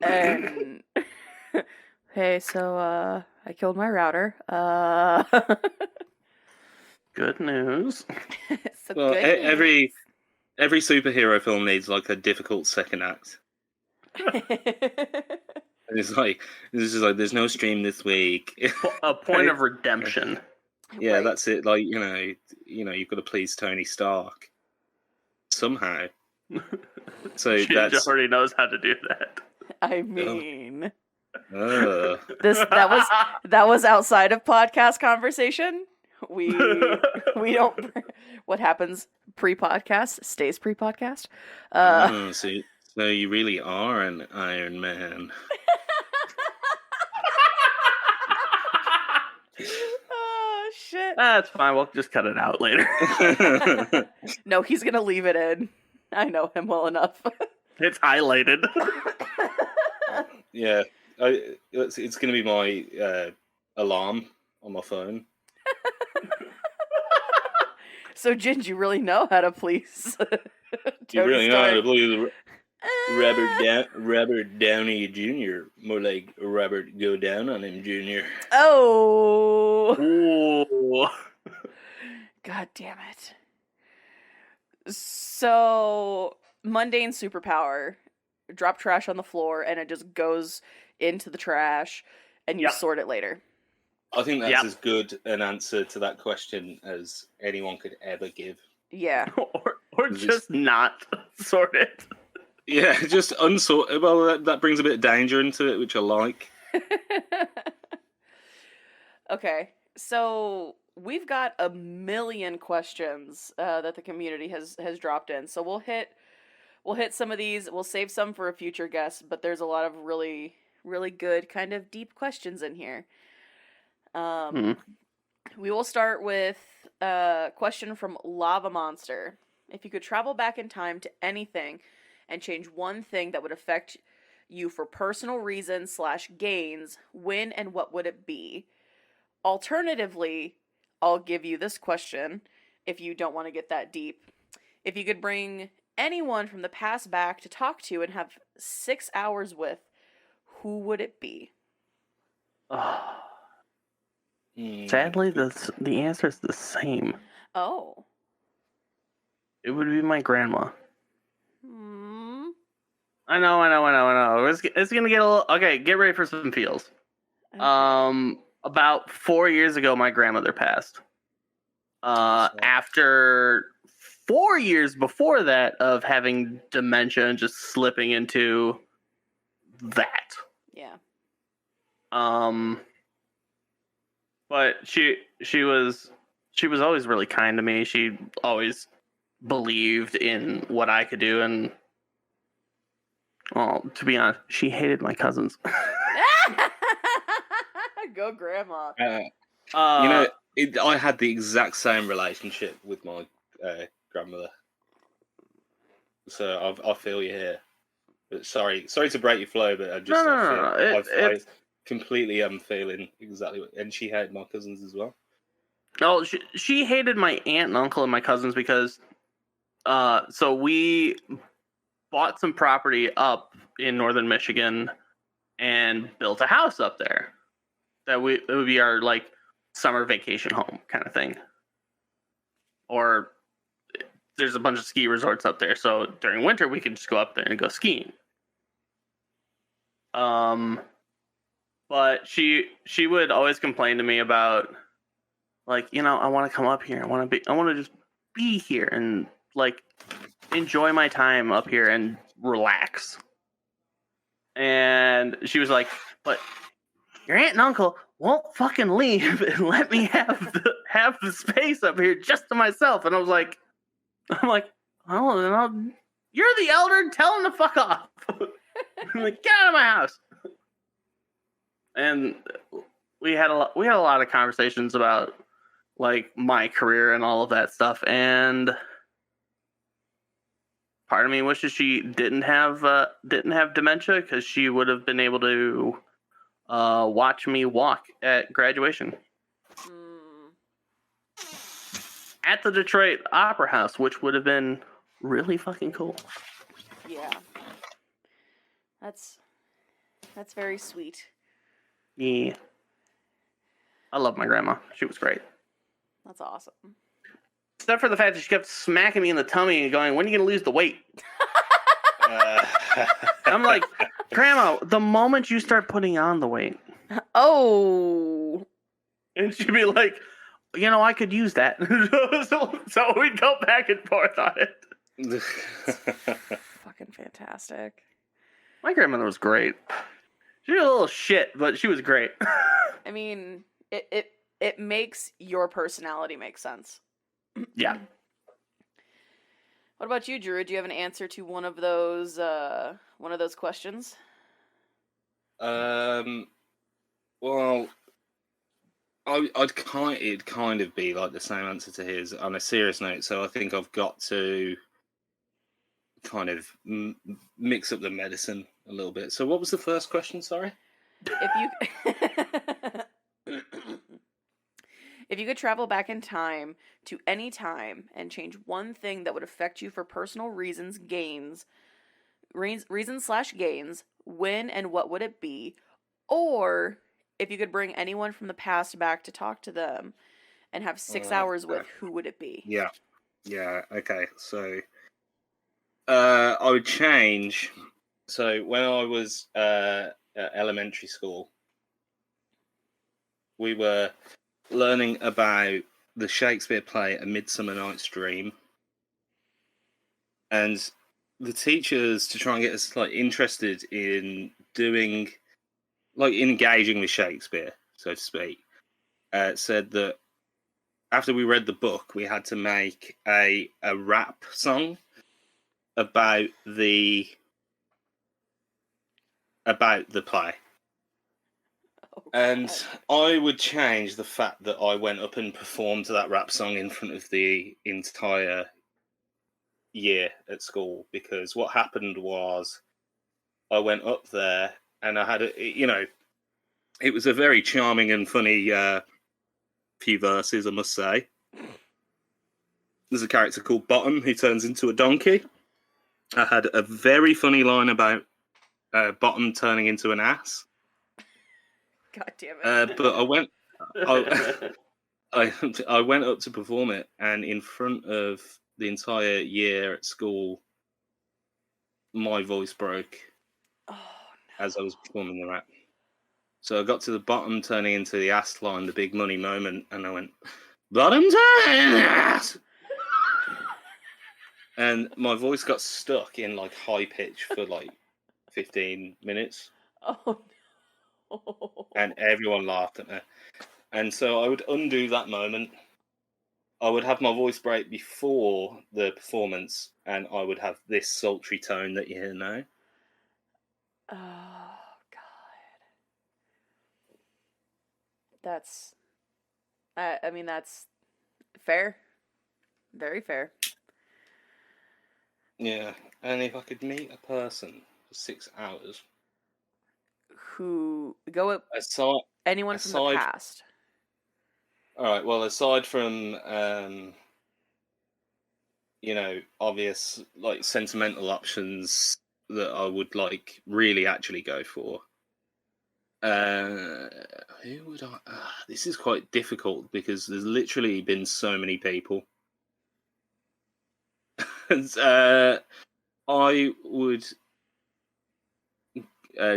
E: And hey, so I killed my router.
D: Good news.
E: So
C: Well,
E: good
C: every superhero film needs like a difficult second act. And it's like there's no stream this week.
D: A point of redemption.
C: Yeah,
E: Right.
C: that's it. Like, you've got to please Tony Stark somehow. So
D: Ginger
C: that's
D: already knows how to do that.
E: I mean,
C: uh,
E: that was outside of podcast conversation. We don't. What happens pre-podcast stays pre-podcast.
C: so you really are an Iron Man.
E: Oh shit!
D: That's fine. We'll just cut it out later.
E: No, he's gonna leave it in. I know him well enough.
D: It's highlighted.
C: Yeah, it's going to be my alarm on my phone.
E: So, Ginge, you really know how to please.
C: You really know how to
E: Tony
C: please Robert Downey Jr. More like Robert go down on him Jr.
E: Oh,
D: Ooh.
E: God damn it. So, mundane superpower. Drop trash on the floor and it just goes into the trash and you
D: Yep.
E: sort it later.
C: I think that's
D: Yep.
C: as good an answer to that question as anyone could ever give.
E: Yeah.
D: Or just not sort it.
C: Yeah, just unsorted. Well, that brings a bit of danger into it, which I like.
E: Okay, so we've got a million questions that the community has dropped in. So we'll hit some of these. We'll save some for a future guest, but there's a lot of really good kind of deep questions in here. We will start with a question from Lava Monster. If you could travel back in time to anything and change one thing that would affect you for personal reasons / gains, when and what would it be? Alternatively, I'll give you this question if you don't want to get that deep. If you could bring anyone from the past back to talk to and have 6 hours with, who would it be?
D: Sadly, the answer is the same.
E: Oh.
D: It would be my grandma.
E: Hmm.
D: I know. It's gonna get a little. Okay, get ready for some feels.
E: Okay.
D: About 4 years ago, my grandmother passed. After 4 years before that of having dementia and just slipping into that.
E: Yeah.
D: But she was always really kind to me. She always believed in what I could do, and well, to be honest, she hated my cousins.
E: Go, Grandma.
C: I had the exact same relationship with my grandmother. So I feel you here. But sorry to break your flow, but I completely am feeling exactly what. And she hated my cousins as well.
D: Oh, she hated my aunt and uncle and my cousins because, so we bought some property up in northern Michigan and built a house up there. It would be our like summer vacation home kind of thing. Or there's a bunch of ski resorts up there, so during winter we could just go up there and go skiing. But she would always complain to me about, like, I want to come up here. I want to just be here and like enjoy my time up here and relax. And she was like, "But your aunt and uncle won't fucking leave and let me have the space up here just to myself." And I'm like, "Oh, you're the elder. Tell him to fuck off." I'm like, "Get out of my house." And we had a lot of conversations about like my career and all of that stuff. And part of me wishes she didn't have dementia, because she would have been able to watch me walk at graduation at the Detroit Opera House, which would have been really fucking cool.
E: Yeah. That's very sweet.
D: Yeah. I love my grandma. She was great.
E: That's awesome.
D: Except for the fact that she kept smacking me in the tummy and going, "When are you going to lose the weight?" I'm like, "Grandma, the moment you start putting on the weight."
E: Oh.
D: And she'd be like, "I could use that." so we'd go back and forth on it.
E: Fucking fantastic.
D: My grandmother was great. She was a little shit, but she was great.
E: I mean, it makes your personality make sense.
D: Yeah.
E: What about you, Drew? Do you have an answer to one of those questions?
C: Well, it'd kind of be like the same answer to his on a serious note. So I think I've got to kind of mix up the medicine a little bit. So what was the first
E: If you could travel back in time to any time and change one thing that would affect you for personal reasons, reasons/gains, when and what would it be? Or if you could bring anyone from the past back to talk to them and have 6 hours with, who would it be?
C: Yeah. Okay. So, I would change. So when I was at elementary school, we were learning about the Shakespeare play A Midsummer Night's Dream, and the teachers, to try and get us like interested in doing, like, engaging with Shakespeare, so to speak, said that after we read the book, we had to make a rap song about the play.
E: Oh,
C: And
E: God.
C: I would change the fact that I went up and performed that rap song in front of the entire year at school, because what happened was I went up there and I had it was a very charming and funny few verses, I must say. There's a character called Bottom who turns into a donkey. I had a very funny line about Bottom turning into an ass.
E: God damn it.
C: But I went up to perform it, and in front of the entire year at school, my voice broke
E: Oh,
C: as I was performing the rap. So I got to the Bottom turning into the ass line, the big money moment, and I went, Bottom turning ass! And my voice got stuck in like high pitch for like 15 minutes.
E: Oh, no.
C: And everyone laughed at me. And so I would undo that moment. I would have my voice break before the performance, and I would have this sultry tone that you hear now.
E: Oh, God. That's, I mean, that's fair. Very fair.
C: Yeah, and if I could meet a person for 6 hours,
E: Who go up
C: aside,
E: anyone from the past.
C: all right, well, aside from obvious like sentimental options that I would like really actually go for. Who would I? This is quite difficult because there's literally been so many people. I would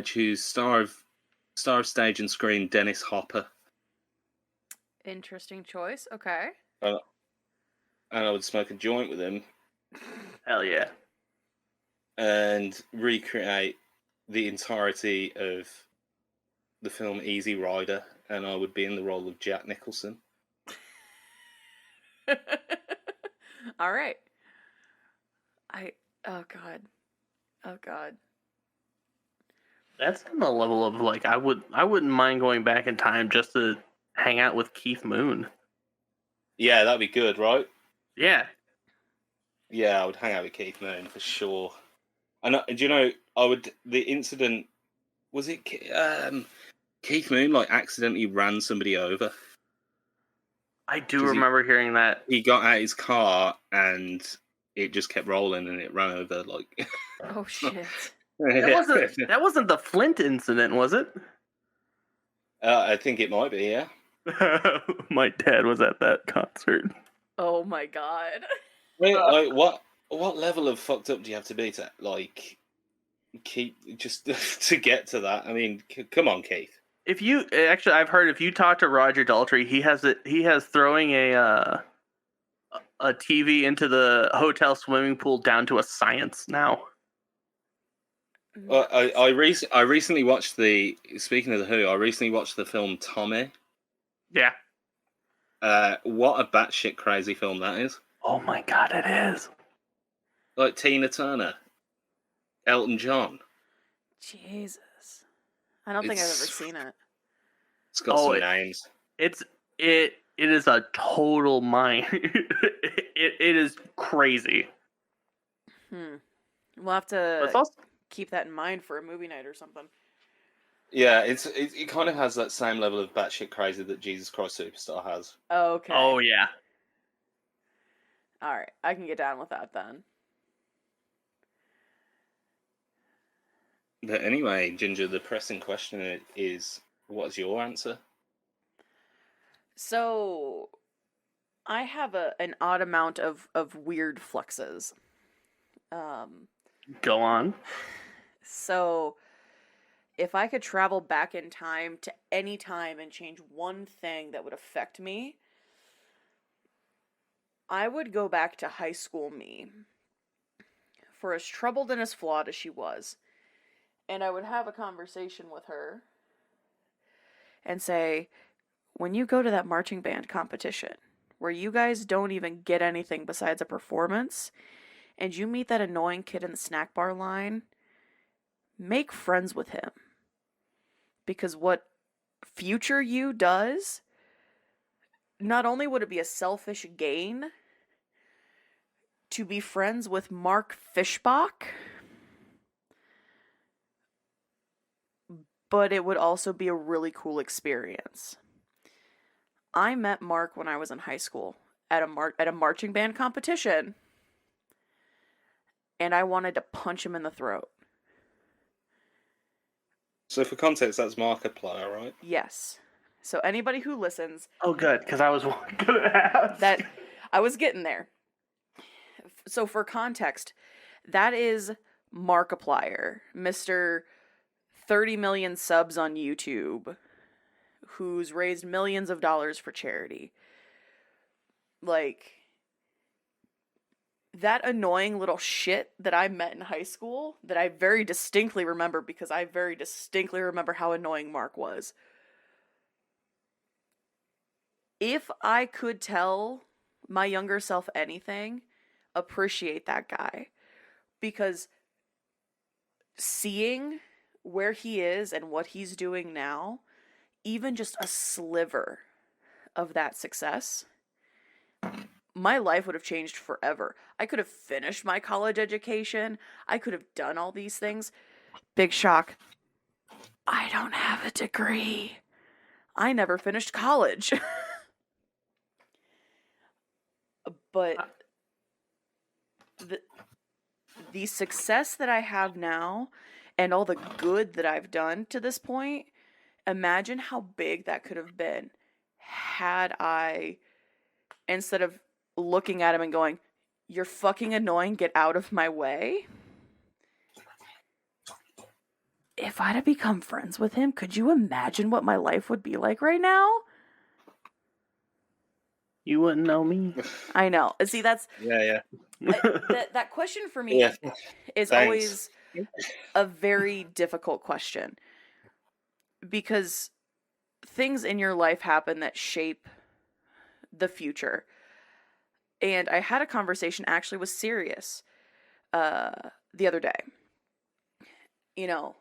C: choose star of stage and screen Dennis Hopper.
E: Interesting choice. Okay.
C: And I would smoke a joint with him.
D: Hell yeah.
C: And recreate the entirety of the film Easy Rider, and I would be in the role of Jack Nicholson.
E: All right. Oh God.
D: That's on the level of like I wouldn't mind going back in time just to hang out with Keith Moon.
C: Yeah, that'd be good, right?
D: Yeah.
C: Yeah, I would hang out with Keith Moon for sure. And do you know, the incident, was it Keith Moon like accidentally ran somebody over?
D: I do remember hearing that.
C: He got out his car and it just kept rolling and it ran over like.
E: Oh shit.
D: That wasn't the Flint incident, was it?
C: I think it might be, yeah.
D: My dad was at that concert.
E: Oh my God.
C: Wait, like what level of fucked up do you have to be to like keep just to get to that? I mean, come on, Keith.
D: If you actually, I've heard if you talk to Roger Daltrey, he has throwing a TV into the hotel swimming pool down to a science now.
C: I recently watched speaking of the Who, I recently watched the film Tommy.
D: Yeah.
C: What a batshit crazy film that is.
D: Oh my God, it is.
C: Like Tina Turner, Elton John.
E: Jesus. I don't think I've ever seen it.
C: It's got some names.
D: It is a total mind. it is crazy.
E: We'll have to keep that in mind for a movie night or something.
C: Yeah, it kind of has that same level of batshit crazy that Jesus Christ Superstar has.
E: Okay.
D: Oh yeah.
E: All right, I can get down with that then.
C: But anyway, Ginger, the pressing question is, what's your answer?
E: So, I have an odd amount of weird fluxes.
D: Go on.
E: So, if I could travel back in time to any time and change one thing that would affect me, I would go back to high school me. For as troubled and as flawed as she was. And I would have a conversation with her and say, when you go to that marching band competition, where you guys don't even get anything besides a performance, and you meet that annoying kid in the snack bar line, make friends with him. Because what future you does, not only would it be a selfish gain to be friends with Mark Fishbach, but it would also be a really cool experience. I met Mark when I was in high school at a marching band competition, and I wanted to punch him in the throat.
C: So for context, that's Markiplier, right?
E: Yes. So anybody who listens,
D: Oh, good, because I was going to ask.
E: that I was getting there. So for context, that is Markiplier, Mr. 30 million subs on YouTube, who's raised millions of dollars for charity. Like, that annoying little shit that I met in high school, that I very distinctly remember because I very distinctly remember how annoying Mark was. If I could tell my younger self anything, appreciate that guy. Because seeing where he is and what he's doing now, even just a sliver of that success, my life would have changed forever. I could have finished my college education. I could have done all these things. Big shock. I don't have a degree. I never finished college. But the success that I have now and all the good that I've done to this point, imagine how big that could have been had I, instead of looking at him and going, "You're fucking annoying, get out of my way." If I'd have become friends with him, could you imagine what my life would be like right now?
D: You wouldn't know me.
E: I know. See, that's
C: Yeah.
E: that question for me is
C: Thanks.
E: always a very difficult question, because things in your life happen that shape the future. And I had a conversation actually with Sirius the other day. You know,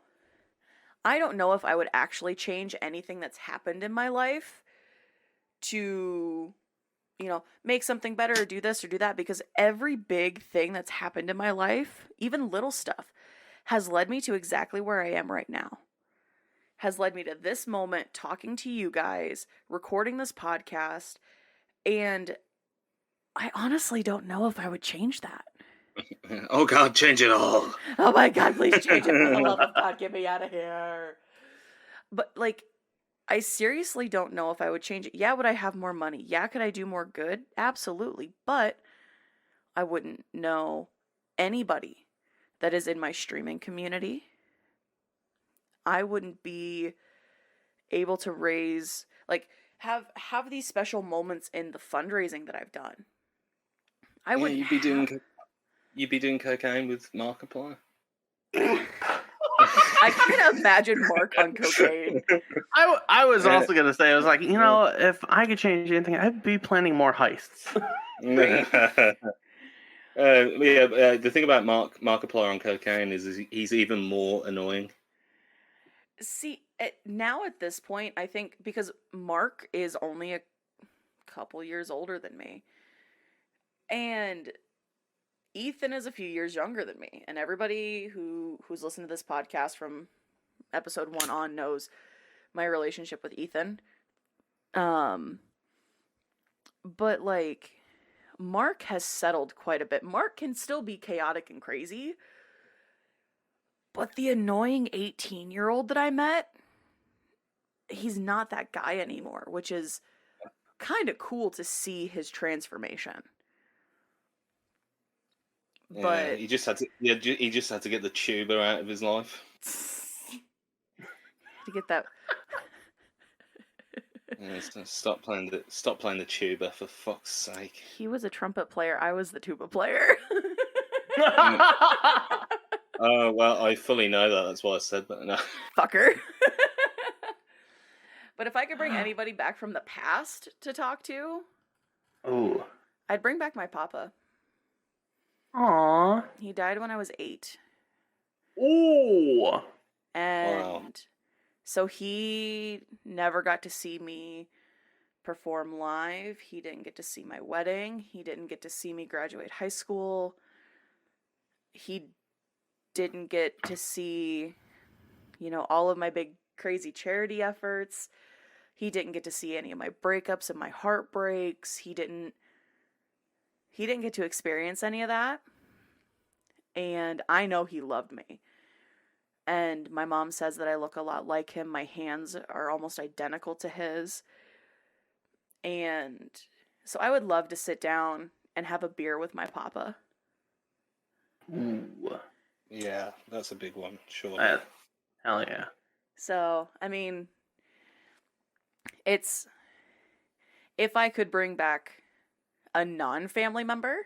E: I don't know if I would actually change anything that's happened in my life to, you know, make something better or do this or do that, because every big thing that's happened in my life, even little stuff, has led me to exactly where I am right now. Has led me to this moment, talking to you guys, recording this podcast, and I honestly don't know if I would change that.
C: Oh God, change it all.
E: Oh my God, please change it for the love of God, get me out of here. But like, I seriously don't know if I would change it. Yeah, would I have more money? Yeah, could I do more good? Absolutely. But I wouldn't know anybody that is in my streaming community. I wouldn't be able to raise, like, have these special moments in the fundraising that I've done. I would.
C: You'd be doing cocaine with Markiplier.
E: I can't imagine Mark on cocaine.
D: I was also going to say, I was like, you know, if I could change anything, I'd be planning more heists.
C: The thing about Markiplier on cocaine is he's even more annoying.
E: See, now at this point, I think because Mark is only a couple years older than me, and Ethan is a few years younger than me, and everybody who's listened to this podcast from episode 1 on knows my relationship with Ethan. But like, Mark has settled quite a bit. Mark can still be chaotic and crazy, but the annoying 18-year-old that I met, he's not that guy anymore, which is kind of cool to see his transformation.
C: Yeah,
E: But
C: he just had to get the tuba out of his life.
E: to get that.
C: Yeah, stop playing the tuba, for fuck's sake.
E: He was a trumpet player. I was the tuba player.
C: Oh, well, I fully know that. That's why I said that. No.
E: Fucker. But if I could bring anybody back from the past to talk to,
D: Ooh.
E: I'd bring back my papa.
D: Aww.
E: He died when I was 8.
D: Ooh.
E: And so he never got to see me perform live. He didn't get to see my wedding. He didn't get to see me graduate high school. He didn't get to see, all of my big crazy charity efforts. He didn't get to see any of my breakups and my heartbreaks. He didn't get to experience any of that. And I know he loved me. And my mom says that I look a lot like him. My hands are almost identical to his. And so I would love to sit down and have a beer with my papa.
D: Ooh.
C: Yeah, that's a big one, sure.
D: Hell yeah.
E: So, I mean, it's, if I could bring back a non-family member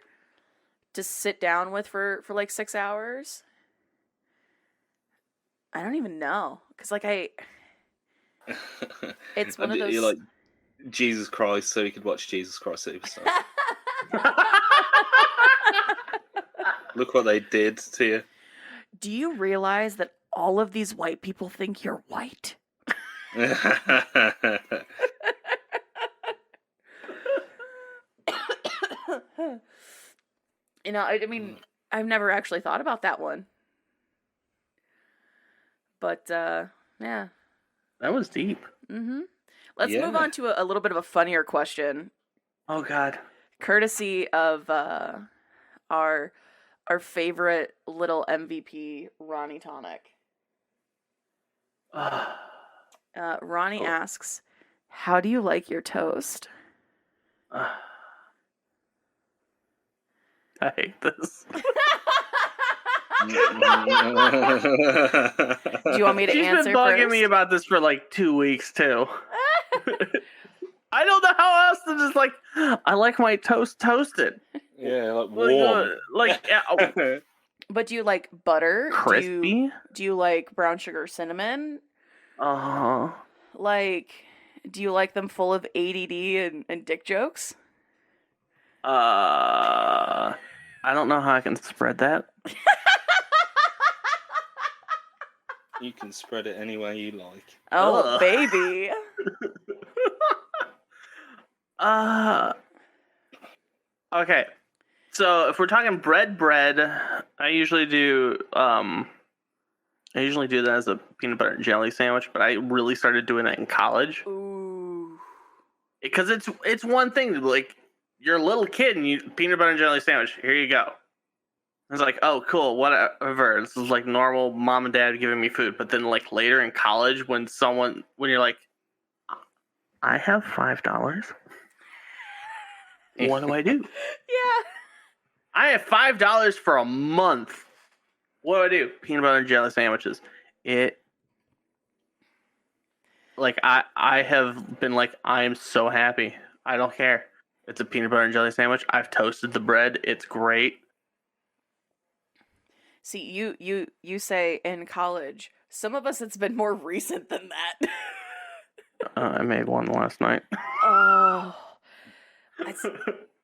E: to sit down with for like 6 hours, I don't even know. Because, like, it's one of those...
C: You're like Jesus Christ, so you could watch Jesus Christ Superstar. Look what they did to you.
E: Do you realize that all of these white people think you're white? I mean, I've never actually thought about that one. But, yeah.
D: That was deep.
E: Mm-hmm. Let's move on to a little bit of a funnier question.
D: Oh, God.
E: Courtesy of our favorite little MVP, Ronnie Tonic. Ronnie asks, how do you like your toast?
D: I hate this.
E: Do you want me to answer
D: She's been bugging
E: first?
D: me about this for like 2 weeks, too. I don't know how else to just like, I like my toast toasted.
C: Yeah, like warm.
E: But do you like butter?
D: Crispy?
E: Do you like brown sugar cinnamon?
D: Uh-huh.
E: Like, do you like them full of ADD and dick jokes?
D: I don't know how I can spread that.
C: You can spread it any way you like.
E: Oh,
D: Ugh.
E: baby.
D: Okay. So if we're talking bread, I usually do that as a peanut butter and jelly sandwich, but I really started doing that in college.
E: Ooh.
D: Because it's one thing, like, you're a little kid and you peanut butter and jelly sandwich, here you go. It's like, oh, cool, whatever. This is like normal mom and dad giving me food. But then like later in college when you're like, I have $5. What do I do?
E: Yeah.
D: I have $5 for a month. What do I do? Peanut butter and jelly sandwiches. I have been like, I am so happy. I don't care. It's a peanut butter and jelly sandwich. I've toasted the bread. It's great.
E: See, you say in college. Some of us, it's been more recent than that.
D: I made one last night.
E: Oh.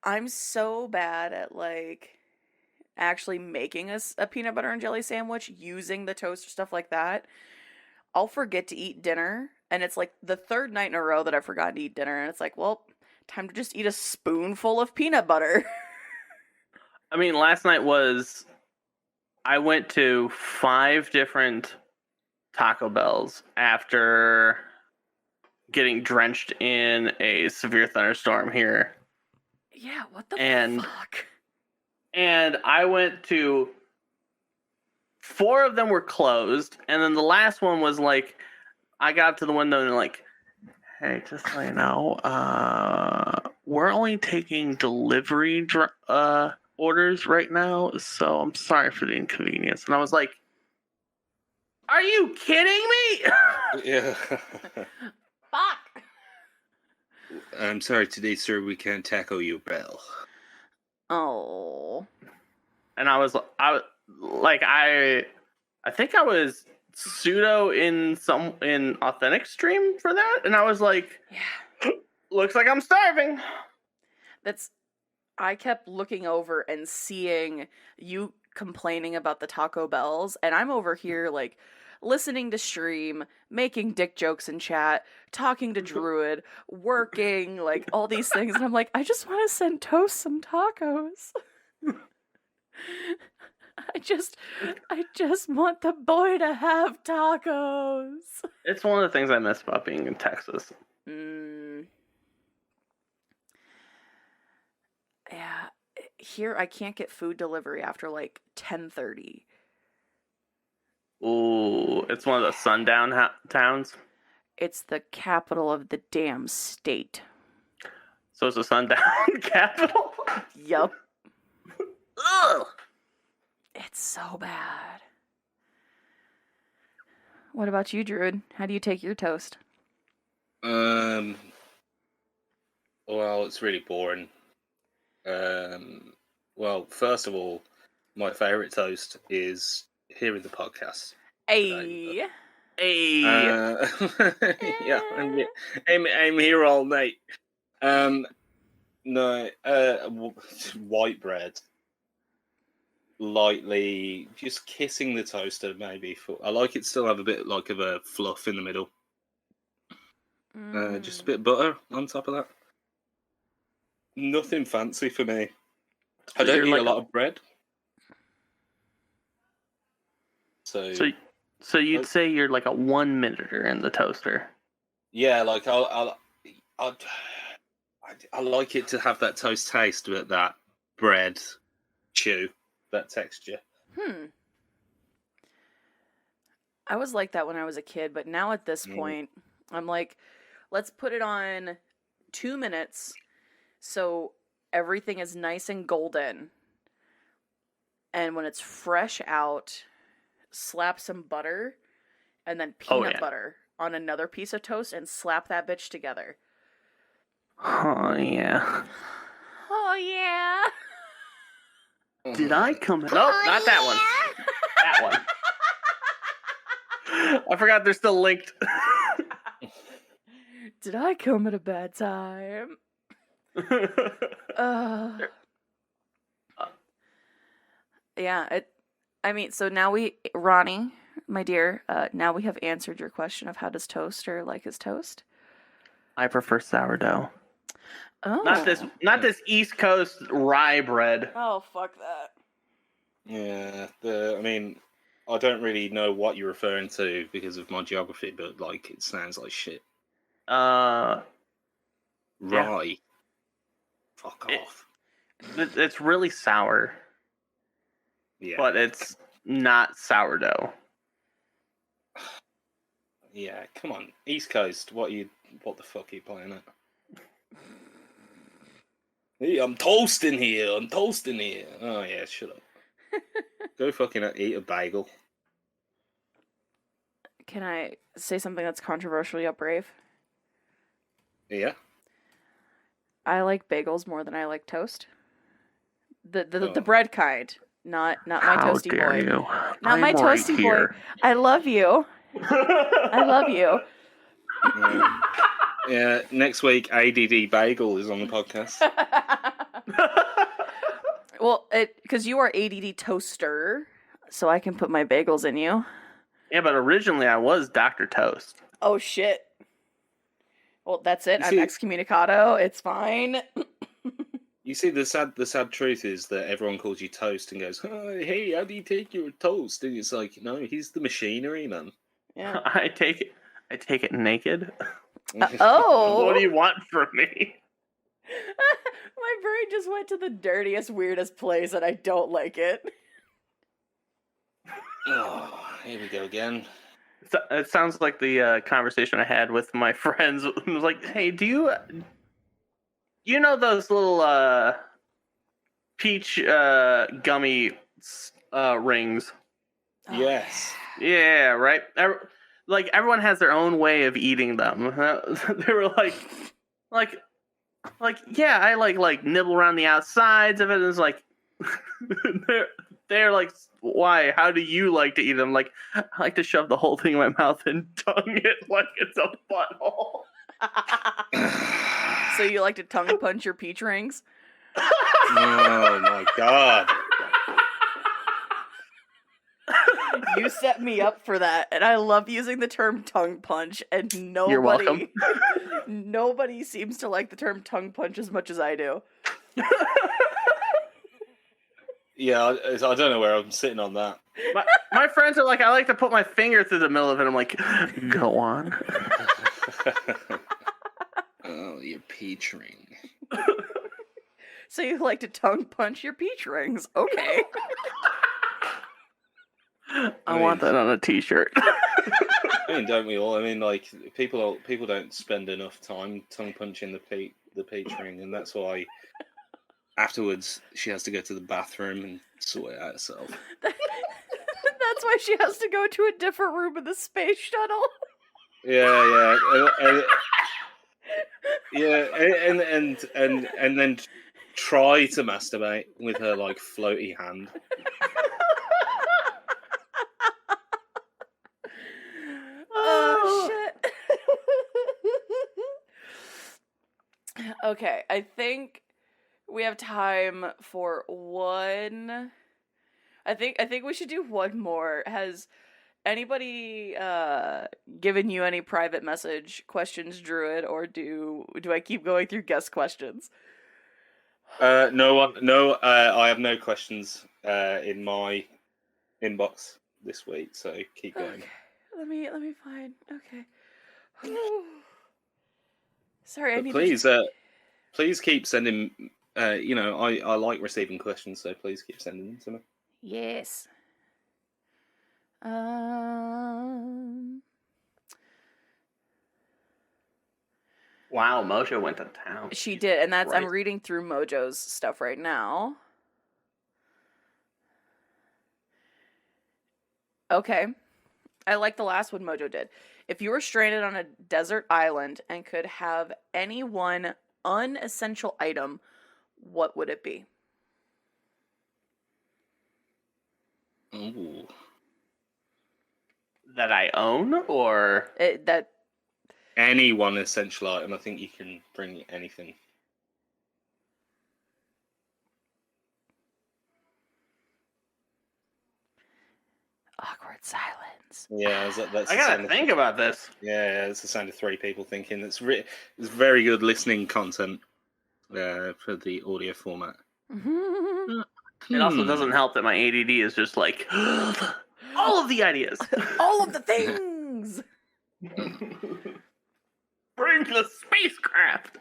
E: I'm so bad at, like, actually making a peanut butter and jelly sandwich using the toaster, stuff like that. I'll forget to eat dinner, and it's like the third night in a row that I've forgotten to eat dinner, and it's like, well, time to just eat a spoonful of peanut butter.
D: I mean, last night I went to 5 different Taco Bells after getting drenched in a severe thunderstorm here.
E: Yeah, what the
D: And-
E: fuck?
D: And I went to 4 of them were closed, and then the last one was like, I got up to the window and like, hey, just so you know, we're only taking delivery orders right now, so I'm sorry for the inconvenience. And I was like, are you kidding me?
C: Yeah.
E: Fuck.
C: I'm sorry today, sir. We can't tackle your bell.
E: Oh.
D: And I think I was pseudo in authentic stream for that, and I was like,
E: Yeah.
D: looks like I'm starving.
E: I kept looking over and seeing you complaining about the Taco Bells, and I'm over here like listening to stream, making dick jokes in chat, talking to Druid, working, like all these things, and I'm like, I just want to send Toast some tacos. I just want the boy to have tacos.
D: It's one of the things I miss about being in Texas.
E: Yeah, here I can't get food delivery after like 10:30.
D: Ooh, it's one of the sundown towns.
E: It's the capital of the damn state.
D: So it's a sundown capital?
E: Yup.
D: Ugh.
E: It's so bad. What about you, Druid? How do you take your toast?
C: Well, it's really boring. Well, first of all, my favourite toast is here in the podcast.
E: Hey.
D: Hey.
C: Yeah, I'm here all night. No, white bread. Lightly, just kissing the toaster, maybe. I like it to still have a bit like of a fluff in the middle. Just a bit of butter on top of that. Nothing fancy for me. I don't eat a lot of bread. So
D: you'd say you're like a 1-minuter in the toaster.
C: Yeah, like I like it to have that toast taste, but that bread chew, that texture.
E: I was like that when I was a kid, but now at this point, I'm like, let's put it on 2 minutes so everything is nice and golden. And when it's fresh out, slap some butter and then peanut butter on another piece of toast and slap that bitch together.
D: Oh, yeah.
E: Oh, yeah.
D: Did I come... Nope, not that one. That one. I forgot they're still linked.
E: Did I come at a bad time? Yeah, so now Ronnie, my dear, now we have answered your question of how does Toaster like his toast?
D: I prefer sourdough.
E: Oh.
D: Not this East Coast rye bread.
E: Oh, fuck that.
C: Yeah, I don't really know what you're referring to because of my geography, but like it sounds like shit. Rye.
D: Yeah.
C: Fuck off.
D: It's really sour.
C: Yeah.
D: But it's not sourdough.
C: Yeah, come on. East Coast, what the fuck are you playing at? Hey, I'm toasting here. Oh yeah, shut up. Go fucking eat a bagel.
E: Can I say something that's controversial yet brave?
C: Yeah.
E: I like bagels more than I like toast. The bread kind, not my toasty boy.
D: You?
E: Not my toasty boy. I love you. I love you.
C: Yeah, next week ADD Bagel is on the podcast.
E: Well, because you are ADD toaster, so I can put my bagels in you.
D: Yeah, but originally I was Dr. Toast.
E: Oh shit. Well, that's it. I'm excommunicado. It's fine.
C: You see, the sad truth is that everyone calls you Toast and goes, oh, hey, how do you take your toast? And it's like, no, he's the machinery, man.
E: Yeah.
D: I take it naked.
E: Oh.
D: What do you want from me?
E: My brain just went to the dirtiest, weirdest place, and I don't like it.
C: Oh, here we go again.
D: It sounds like the conversation I had with my friends. It was like, hey, do you know those little peach gummy rings?
E: Oh,
C: Yes.
D: Yeah, right. Like everyone has their own way of eating them. They were like, yeah, I like nibble around the outsides of it. And it's like, they're like, why? How do you like to eat them? Like, I like to shove the whole thing in my mouth and tongue it like it's a butthole.
E: So you like to tongue punch your peach rings?
C: Oh my god.
E: You set me up for that, and I love using the term tongue punch, and
D: You're welcome.
E: nobody seems to like the term tongue punch as much as I do.
C: Yeah, I don't know where I'm sitting on that.
D: My friends are like, I like to put my finger through the middle of it. I'm like, go on.
C: Oh, your peach ring.
E: So you like to tongue punch your peach rings? Okay.
D: I want that on a t-shirt.
C: I mean, don't we all? I mean, like people don't spend enough time tongue punching the peach ring, and that's why afterwards she has to go to the bathroom and sort it out herself.
E: That's why she has to go to a different room in the space shuttle.
C: Yeah, and then try to masturbate with her like floaty hand.
E: Oh shit. Okay, I think we have time for one. I think we should do one more. Has anybody given you any private message questions, Druid, or do I keep going through guest questions?
C: No one. No, I have no questions in my inbox this week, so keep going.
E: Okay. Let me find. Okay. Sorry, I
C: But
E: need
C: please keep sending. I like receiving questions, so please keep sending them to me.
E: Yes.
D: Wow, Mojo went to town.
E: She did, and that's I'm
D: Christ.
E: reading through Mojo's stuff right now. Okay. I like the last one Mojo did. If you were stranded on a desert island and could have any one unessential item, what would it be?
C: Ooh.
D: That I own, or
E: That
C: Any one essential item. I think you can bring anything.
E: awkward silence.
C: Yeah, that's
D: I gotta think about this.
C: Yeah, it's the sound of three people thinking. It's very good listening content for the audio format.
D: It also doesn't help that my ADD is just like all of the ideas.
E: All of the things.
D: Bring the spacecraft.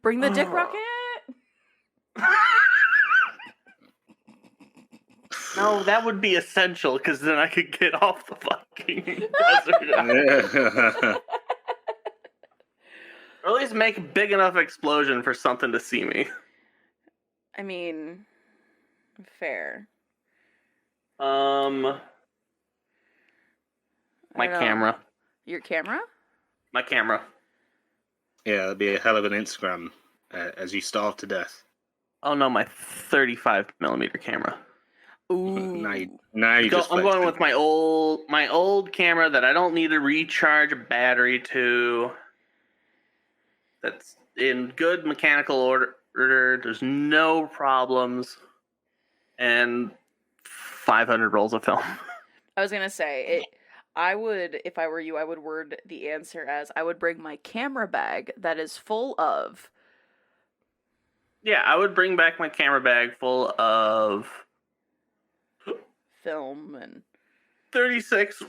E: Bring the dick rocket.
D: No, that would be essential because then I could get off the fucking desert. Or at least make a big enough explosion for something to see me.
E: I mean, fair.
D: My camera.
E: Your camera?
D: My camera.
C: Yeah, it'd be a hell of an Instagram as you starve to death.
D: Oh no, my 35mm camera.
E: Ooh.
C: Now you just
D: I'm going with my old camera that I don't need to recharge a battery to. That's in good mechanical order. There's no problems, and 500 rolls of film.
E: I was gonna say I would, if I were you, I would word the answer as I would bring my camera bag that is full of.
D: Yeah, I would bring back my camera bag full of
E: film and
D: 36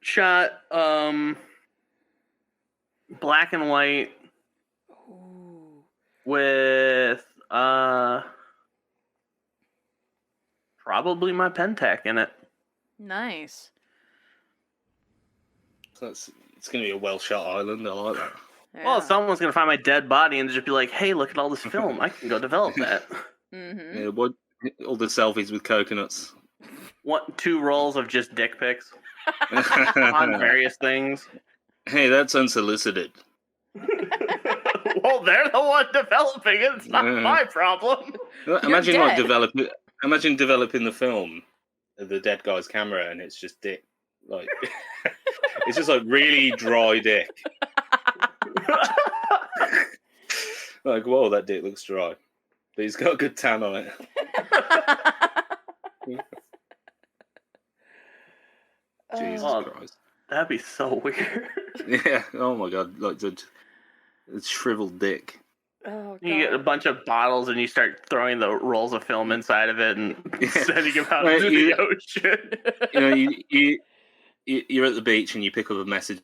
D: shot, black and white
E: Ooh.
D: with probably my Pentec in it.
E: Nice.
C: So it's going to be a well-shot island. I like that.
E: Yeah.
D: Well, someone's gonna find my dead body and just be like, "Hey, look at all this film. I can go develop that."
E: Mm-hmm.
C: Yeah, what? All the selfies with coconuts.
D: 2 rolls of just dick pics on various things.
C: Hey, that's unsolicited.
D: Well, they're the one developing it. It's not my problem.
C: Imagine like
E: dead.
C: Imagine developing the film, the dead guy's camera, and it's just dick. Like it's just like really dry dick. Like, whoa, that dick looks dry, but he's got a good tan on it. Jesus Christ,
D: That'd be so weird.
C: yeah. Oh my God, like the shriveled dick.
E: Oh,
D: You get a bunch of bottles and you start throwing the rolls of film inside of it and sending them out into the ocean.
C: You know, you're at the beach and you pick up a message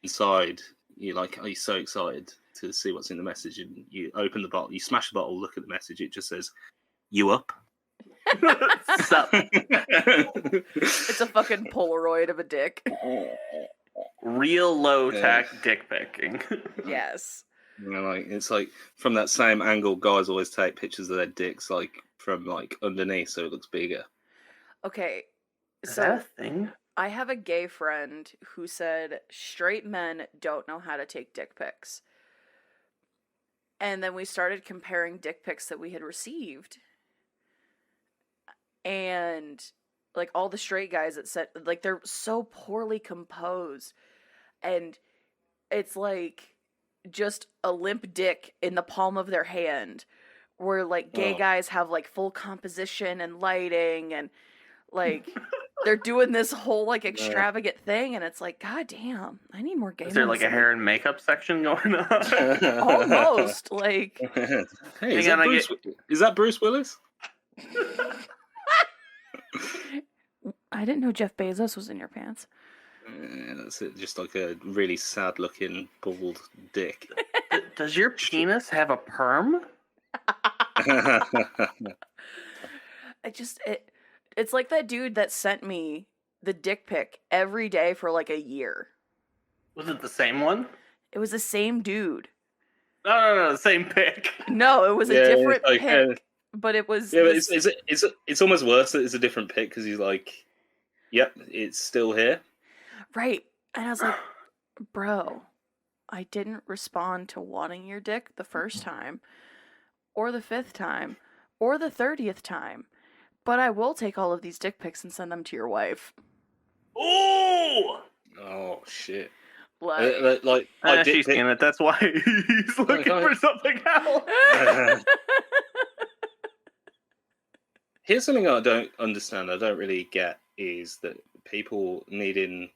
C: inside. You're like, oh, you're so excited to see what's in the message, and you open the bottle, you smash the bottle, look at the message, it just says, "You up?"
D: Sup?
E: It's a fucking Polaroid of a dick.
D: Real low tech dick picking.
E: Yes.
C: You know, like it's like from that same angle, guys always take pictures of their dicks like from like underneath, so it looks bigger.
E: Okay,
D: Is
E: so
D: that a thing?
E: I have a gay friend who said straight men don't know how to take dick pics. And then we started comparing dick pics that we had received. And like all the straight guys that said, like, they're so poorly composed. And it's like just a limp dick in the palm of their hand, where like gay guys have like full composition and lighting, and like they're doing this whole like extravagant thing, and it's like, god damn, I need more gay.
D: Is there like a hair and makeup section going on?
E: Almost like.
C: Hey, is that Bruce Willis?
E: I didn't know Jeff Bezos was in your pants.
C: Yeah, that's it. Just like a really sad-looking bald dick.
D: Does your penis have a perm?
E: It's like that dude that sent me the dick pic every day for like a year.
D: Was it the same one?
E: It was the same dude.
D: No, the same pic.
E: No, it was a different pic, but it was.
C: Yeah, but it's almost worse that it's a different pic because he's like, "Yep, it's still here."
E: Right, and I was like, "Bro, I didn't respond to wanting your dick the first time, or the 5th time, or the 30th time, but I will take all of these dick pics and send them to your wife."
D: Ooh!
C: Oh shit!
E: Like
D: she's in it. That's why he's looking for something else.
C: Here's something I don't understand. I don't really get is that people needing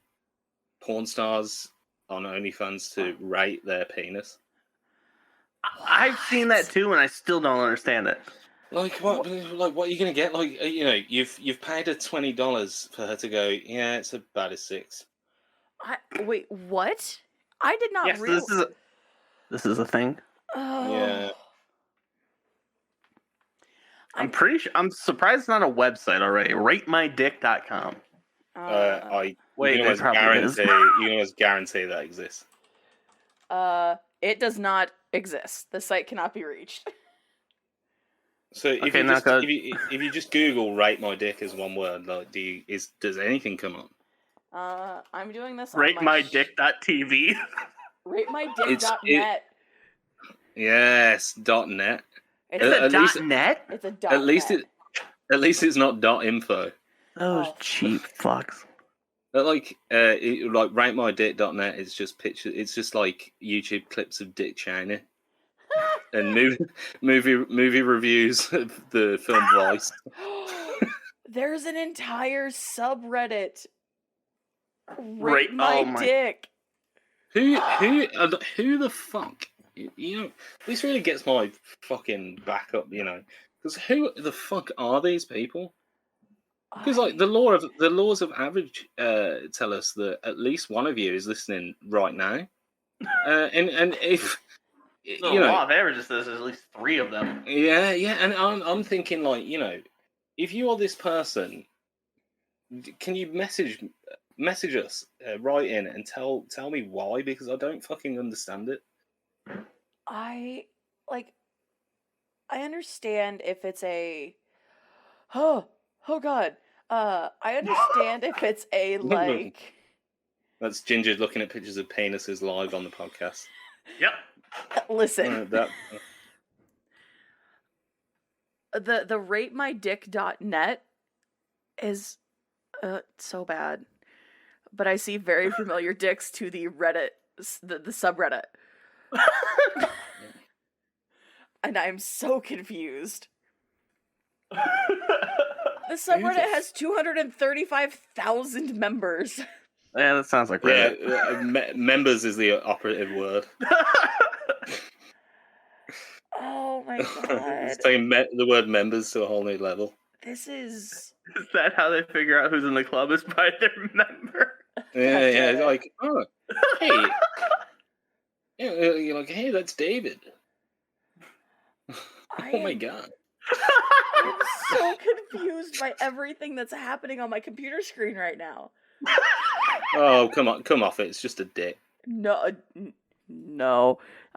C: porn stars on OnlyFans to rate their penis.
D: I've seen that too, and I still don't understand it.
C: Like what? Like what are you gonna get? Like you've paid her $20 for her to go. Yeah, it's about a 6.
E: Wait, what? I did not realize.
D: This is a thing.
E: Oh.
C: Yeah.
D: I'm pretty sure. I'm surprised it's not a website already. RateMyDick.com.
C: You
D: Wait,
C: can almost guarantee that exists.
E: It does not exist. The site cannot be reached.
C: So if you just Google "rate my dick" as one word, like does anything come up?
E: I'm doing this.
D: RateMyDick.tv.
E: RateMyDick.net.
C: Yes, .net.
D: It's a .net.
E: It's a .net.
C: At least it's not .info.
D: Those cheap fucks.
C: But like RateMyDick.net is just pictures. It's just like YouTube clips of Dick Cheney and movie reviews of the film Vice.
E: There's an entire subreddit.
D: Rate my
E: dick.
C: Who the fuck? You know, this really gets my fucking back up. You know, because who the fuck are these people? Because like the laws of average tell us that at least one of you is listening right now, and if
D: The
C: you know,
D: law of averages says there's at least 3 of them.
C: yeah, and I'm thinking like, you know, if you are this person, can you message us, write in and tell me why, because I don't fucking understand it.
E: I understand if it's a oh god. I understand if it's a like
C: That's Ginger looking at pictures of penises live on the podcast.
D: Yep.
E: listen.
C: That
E: The ratemydick.net is so bad. But I see very familiar dicks to the Reddit, the subreddit. And I'm so confused. The subreddit has 235,000 members.
D: Yeah, that sounds like Reddit.
C: members is the operative word.
E: Oh my god.
C: It's taking the word members to a whole new level.
E: This is...
D: Is that how they figure out who's in the club? Is by their member?
C: Yeah, it's like, oh, hey. Yeah, you're like, hey, that's David. Oh my god.
E: I'm so confused by everything that's happening on my computer screen right now.
C: Oh, come off it. It's just a dick.
E: No,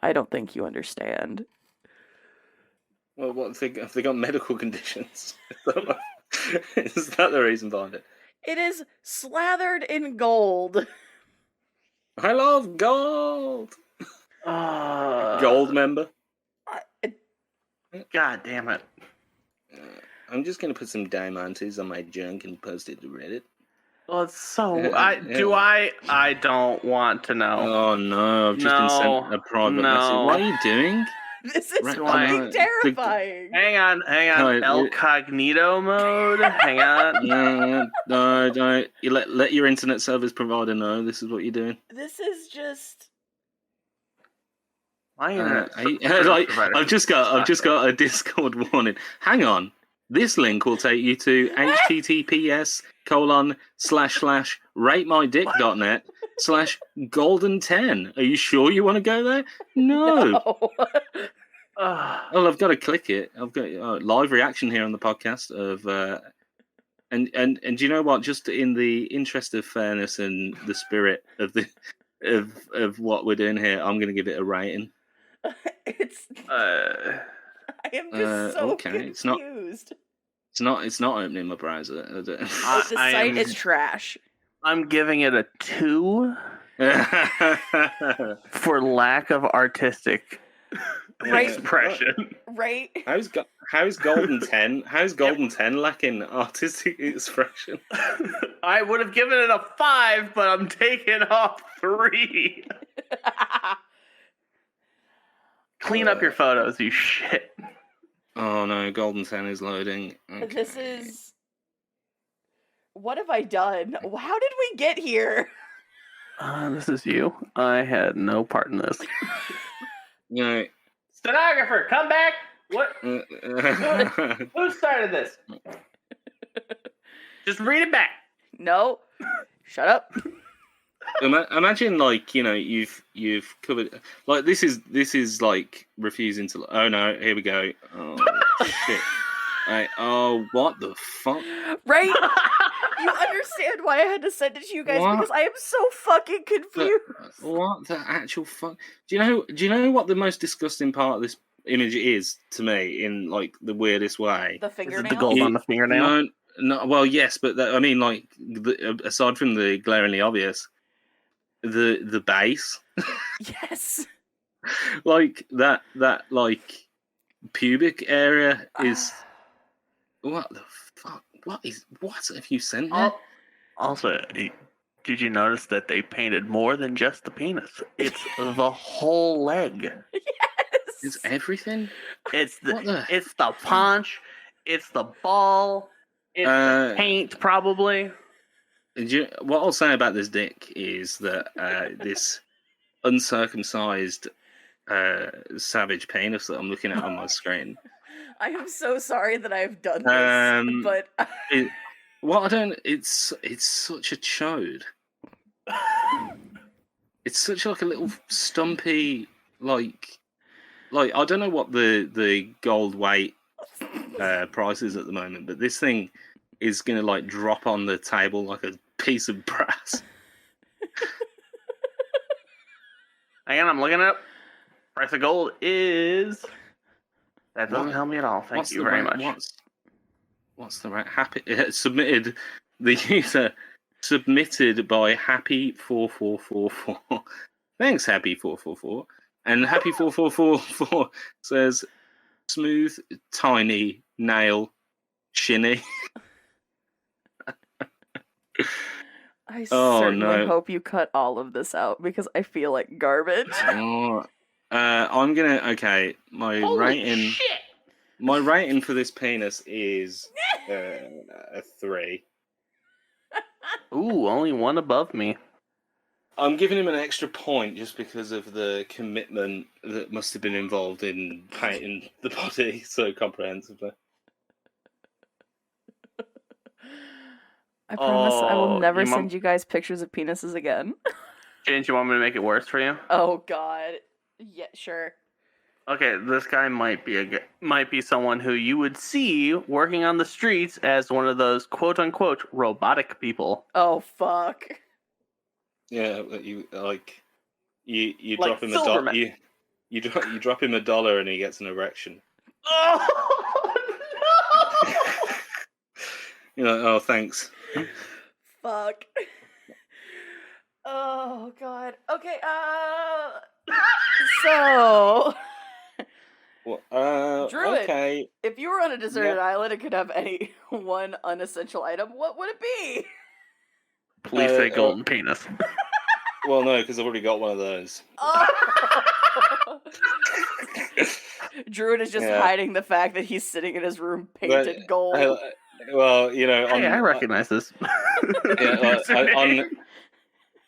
E: I don't think you understand.
C: Well, what have they got medical conditions? Is that the reason behind it?
E: It is slathered in gold.
C: I love gold. Gold member.
D: God damn it.
C: I'm just going to put some diamantes on my junk and post it to Reddit.
D: Well, it's so... I don't want to know.
C: Oh, no. I've just been sent a private message. What are you doing?
E: This is fucking terrifying.
D: Hang on. El Cognito mode. Hang on.
C: No, don't. You let your internet service provider know this is what you're doing.
E: This is just...
D: My internet
C: I've just got a Discord warning. Hang on. This link will take you to https://ratemydick.net/golden10. Are you sure you want to go there? No. Well, I've got to click it. I've got live reaction here on the podcast of and do you know what? Just in the interest of fairness and the spirit of the of what we're doing here, I'm going to give it a rating.
E: It's. I am just so confused.
C: It's not opening my browser.
E: The site is trash.
D: I'm giving it a 2 for lack of artistic expression.
E: Right?
C: How's Golden10? How's Golden10 lacking artistic expression?
D: I would have given it a 5, but I'm taking off 3. Clean up your photos, you shit.
C: Oh no, Golden10 is loading. Okay.
E: This is... What have I done? How did we get here?
D: This is you. I had no part in this.
C: You know...
D: Stenographer, come back! What? Who started this? Just read it back.
E: No. Shut up.
C: Imagine, like, you know, you've covered, like, this is like refusing to. Oh no, here we go. Oh shit! Oh, what the fuck?
E: Right? You understand why I had to send it to you guys because I am so fucking confused.
C: What the actual fuck? Do you know what the most disgusting part of this image is to me in like the weirdest way?
E: The fingernail.
D: Is it the gold on the fingernail?
C: No. Well, yes, but I mean, like, aside from the glaringly obvious. The base,
E: yes,
C: like that like pubic area is what the fuck? What have you sent me?
D: Also, did you notice that they painted more than just the penis? It's the whole leg.
E: Yes,
C: it's everything.
D: It's the paunch. It's the ball. It's the paint, probably.
C: What I'll say about this dick is that this uncircumcised savage penis that I'm looking at on my screen.
E: I am so sorry that I've done this, but
C: Well, I don't. It's such a chode. It's such like a little stumpy, like I don't know what the gold weight price is at the moment, but this thing is gonna like drop on the table like a piece of brass.
D: Hang on, I'm looking up. Price of gold is. That doesn't help me at all. Thank you very much.
C: What's the right? Submitted. The user submitted by Happy4444. Thanks, Happy444. And Happy4444 says, smooth, tiny, nail, shinny.
E: I certainly
C: no.
E: hope you cut all of this out because I feel like garbage.
C: I'm gonna. Okay,
D: Holy shit!
C: My rating for this penis is a 3.
D: Ooh, only one above me.
C: I'm giving him an extra point just because of the commitment that must have been involved in painting the body so comprehensively.
E: I promise I will never
D: you
E: send you guys pictures of penises again.
D: James, you want me to make it worse for you?
E: Oh God. Yeah, sure.
D: Okay, this guy might be someone who you would see working on the streets as one of those quote unquote robotic people.
E: Oh fuck.
C: Yeah, you like you
D: Like
C: drop him
D: Silverman.
C: you drop him $1 and he gets an erection.
D: Oh no!
C: You're like, oh, thanks.
E: Fuck. Oh God. Okay. So.
C: Well,
E: Druid,
C: okay.
E: if you were on a deserted island and could have any one unessential item, what would it be?
D: Please say golden penis.
C: Well, no, because I've already got one of those.
E: Oh. Druid is just hiding the fact that he's sitting in his room painted gold.
C: Well, you know,
D: I recognize this.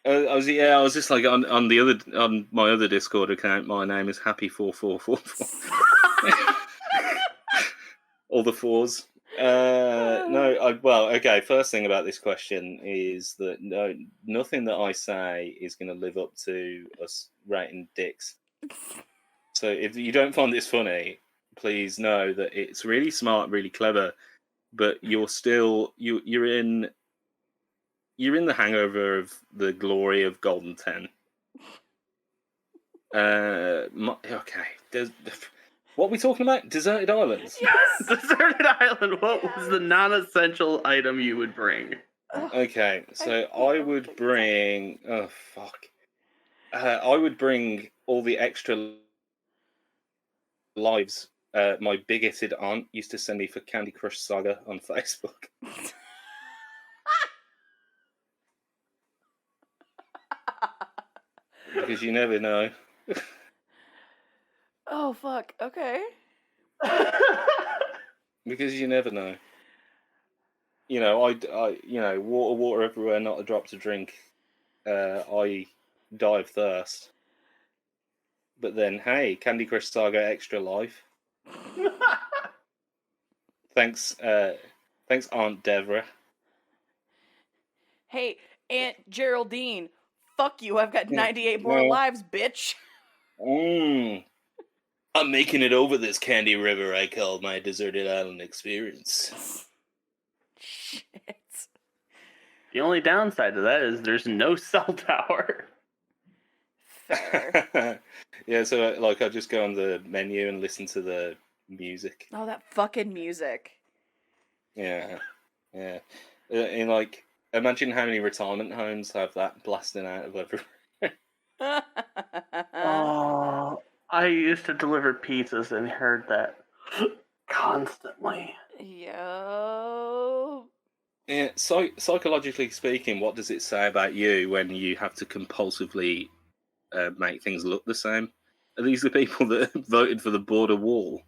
C: I was just like on my other Discord account. My name is Happy4444. All the fours. Okay. First thing about this question is that nothing that I say is going to live up to us rating dicks. So if you don't find this funny, please know that it's really smart, really clever, but you're still you're in the hangover of the glory of Golden10. Okay. What are we talking about? Deserted islands?
E: Yes!
D: Deserted island. What was the non-essential item you would bring?
C: Okay, so I would bring... Oh, fuck. I would bring all the extra lives my bigoted aunt used to send me for Candy Crush Saga on Facebook. Because you never know.
E: Oh, fuck. Okay.
C: Because you never know. You know, I water everywhere, not a drop to drink. I die of thirst. But then, hey, Candy Crush Saga Extra Life. Thanks, Aunt Devra.
E: Hey, Aunt Geraldine, fuck you. I've got 98 more lives, bitch.
C: I'm making it over this candy river I call my deserted island experience.
E: Shit.
D: The only downside to that is there's no cell tower.
E: Fair.
C: Yeah, so like I just go on the menu and listen to the music.
E: Oh, that fucking music.
C: Yeah. And like, imagine how many retirement homes have that blasting out of everywhere.
D: Oh, I used to deliver pizzas and heard that constantly.
E: Yo.
C: Yeah, psychologically speaking, what does it say about you when you have to compulsively make things look the same? Are these the people that voted for the border wall?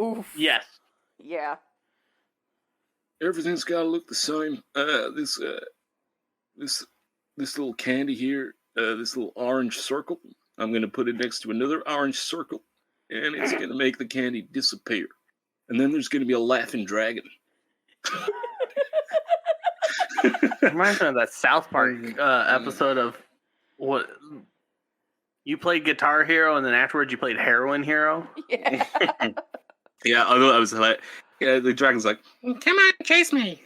E: Oof.
D: Yes.
E: Yeah.
C: Everything's got to look the same. This little candy here, this little orange circle, I'm going to put it next to another orange circle, and it's going to make the candy disappear. And then there's going to be a laughing dragon.
D: Reminds me of that South Park episode of what you played Guitar Hero and then afterwards you played Heroin Hero.
E: Yeah.
C: Yeah, I thought that was hilarious. Yeah, the dragon's like, come on, chase me.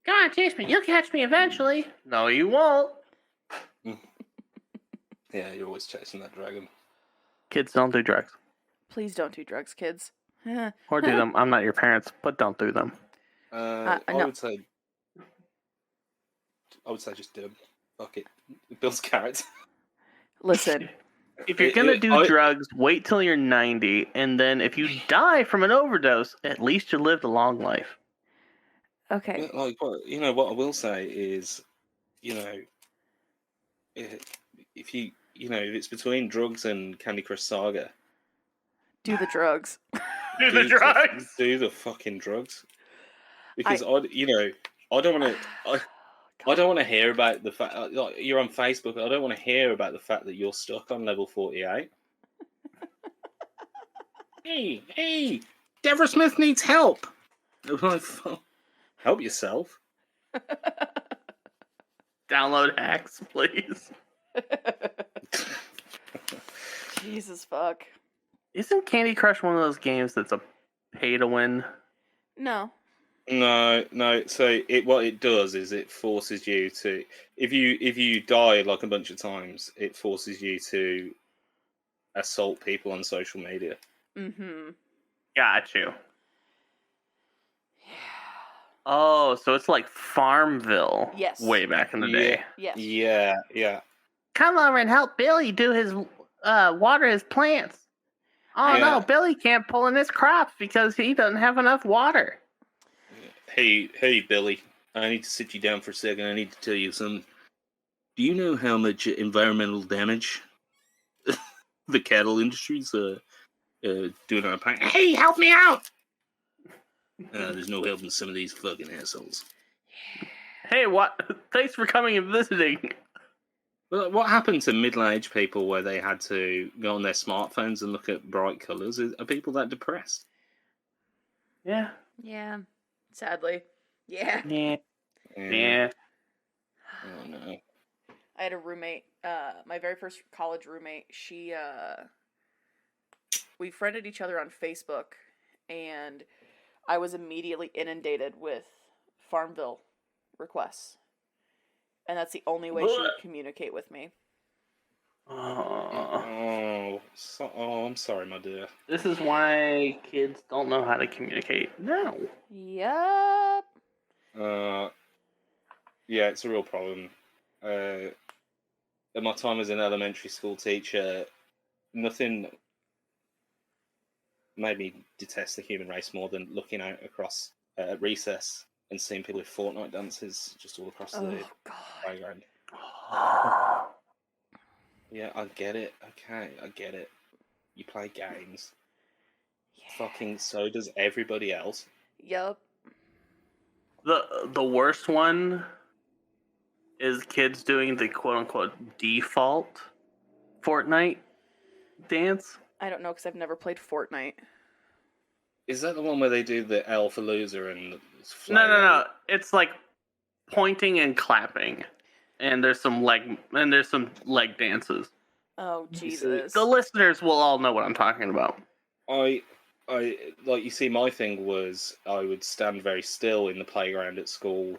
D: Come on, chase me. You'll catch me eventually. No, you won't.
C: Yeah, you're always chasing that dragon.
D: Kids, don't do drugs.
E: Please don't do drugs, kids.
D: Or do them. I'm not your parents, but don't do them.
C: I
E: no.
C: would say just do them. Fuck it. It builds carrots.
E: Listen,
D: If you're going to do drugs, wait till you're 90, and then if you die from an overdose, at least you lived a long life.
E: okay.
C: Like, what I will say is, if you, if it's between drugs and Candy Crush Saga,
E: Do the drugs.
D: Do the drugs!
C: Do the fucking drugs. Because I don't want to. I don't want to hear about the fact you're on Facebook. I don't want to hear about the fact that you're stuck on level 48. hey, Deborah Smith needs help. I'm like, help yourself.
D: Download hacks, please.
E: Jesus fuck.
D: Isn't Candy Crush one of those games that's a pay to win?
E: No.
C: No. So what it does is it forces you to, if you die like a bunch of times, it forces you to assault people on social media.
E: Mm-hmm.
D: Got you. Oh, so it's like Farmville.
E: Yes.
D: Way back in the day.
E: Yes.
C: Yeah.
D: Come over and help Billy do his water his plants. Oh
C: Yeah.
D: no, Billy can't pull in his crops because he doesn't have enough water.
C: Hey, Billy. I need to sit you down for a second. I need to tell you something. Do you know how much environmental damage the cattle industry's doing on a planet? Hey, help me out! There's no helping some of these fucking assholes.
D: Hey, what? Thanks for coming and visiting.
C: Well, what happened to middle-aged people where they had to go on their smartphones and look at bright colours? Are people that depressed?
D: Yeah.
E: Yeah. Sadly. Yeah.
D: Yeah.
C: Oh, no.
E: I had a roommate, my very first college roommate, we friended each other on Facebook, and I was immediately inundated with Farmville requests. And that's the only way she would communicate with me.
C: I'm sorry, my dear.
D: This is why kids don't know how to communicate. No.
E: Yup.
C: Yeah, it's a real problem. At my time as an elementary school teacher, nothing made me detest the human race more than looking out across recess and seeing people with Fortnite dances just all across the playground. Yeah, I get it. Okay, I get it. You play games.
E: Yeah.
C: Fucking so does everybody else.
E: Yup.
D: The worst one is kids doing the quote-unquote default Fortnite dance.
E: I don't know, because I've never played Fortnite.
C: Is that the one where they do the L for loser and
D: No. It's like pointing and clapping, and there's some leg dances.
E: Oh, Jesus.
D: The listeners will all know what I'm talking about.
C: I like, you see, my thing was I would stand very still in the playground at school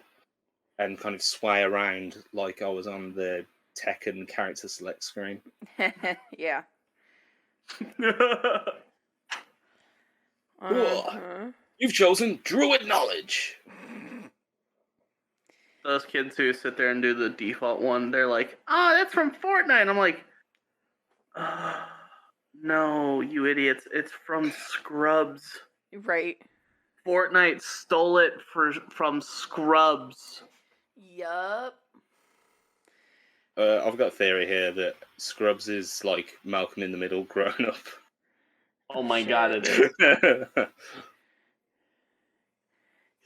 C: and kind of sway around like I was on the Tekken character select screen.
E: Yeah.
C: You've chosen Druid Knowledge.
D: Those kids who sit there and do the default one, they're like, "Oh, that's from Fortnite." I'm like, "No, you idiots! It's from Scrubs."
E: Right.
D: Fortnite stole it from Scrubs.
E: Yup.
C: I've got a theory here that Scrubs is like Malcolm in the Middle grown up.
D: Oh my god, it is.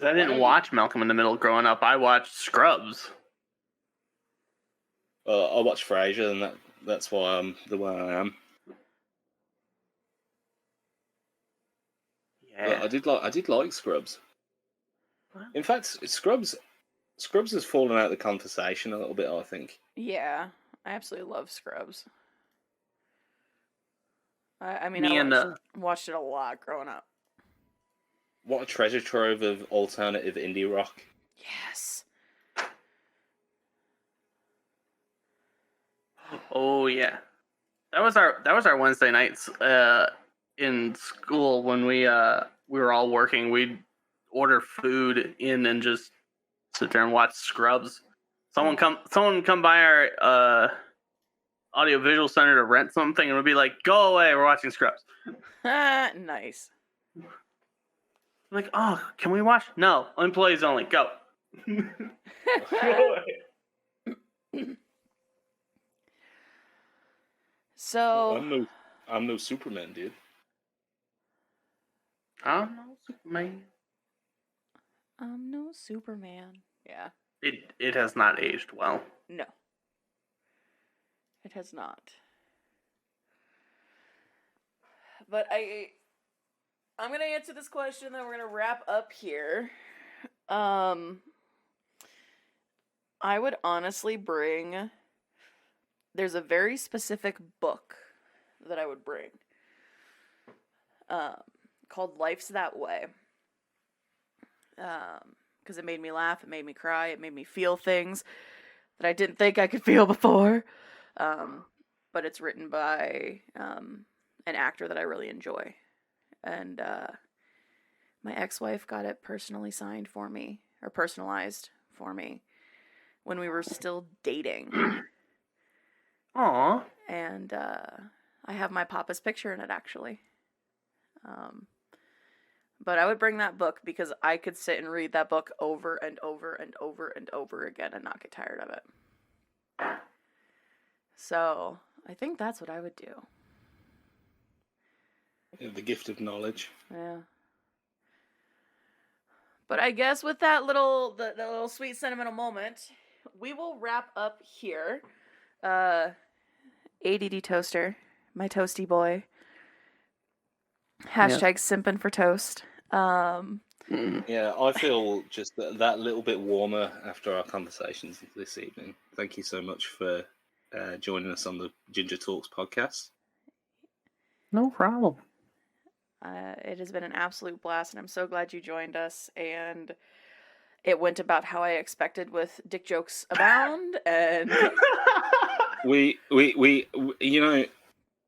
D: I didn't watch Malcolm in the Middle growing up. I watched Scrubs.
C: I watched Frasier, and that's why I'm the way I am.
D: Yeah,
C: But I did like Scrubs.
D: What?
C: In fact, Scrubs Scrubs has fallen out of the conversation a little bit, I think.
E: Yeah, I absolutely love Scrubs. I mean,
D: Me and,
E: watched it a lot growing up.
C: What a treasure trove of alternative indie rock.
E: Yes.
D: Oh yeah, that was our Wednesday nights in school when we were all working. We'd order food in and just sit there and watch Scrubs. Someone come by our audiovisual center to rent something and we'd be like, "Go away, we're watching Scrubs."
E: Nice.
D: Like, oh, can we watch? No, employees only. Go. Go away.
E: So
C: I'm no Superman, dude.
D: I'm no Superman.
E: I'm no Superman. Yeah.
D: It has not aged well.
E: No. It has not. But I'm going to answer this question, then we're going to wrap up here. I would honestly bring... There's a very specific book that I would bring. Called Life's That Way. Because it made me laugh, it made me cry, it made me feel things that I didn't think I could feel before. But it's written by an actor that I really enjoy. And my ex-wife got it personally signed for me, or personalized for me, when we were still dating.
D: Aww.
E: And I have my papa's picture in it, actually. But I would bring that book because I could sit and read that book over and over and over and over again and not get tired of it. So I think that's what I would do.
C: The gift of knowledge.
E: Yeah. But I guess with that little sweet sentimental moment, we will wrap up here. ADDToaster, my toasty boy. Hashtag simpin' for toast.
C: Yeah, I feel just that little bit warmer after our conversations this evening. Thank you so much for joining us on the Ginger Talks podcast.
D: No problem.
E: It has been an absolute blast, and I'm so glad you joined us. And it went about how I expected, with dick jokes abound. And
C: we you know,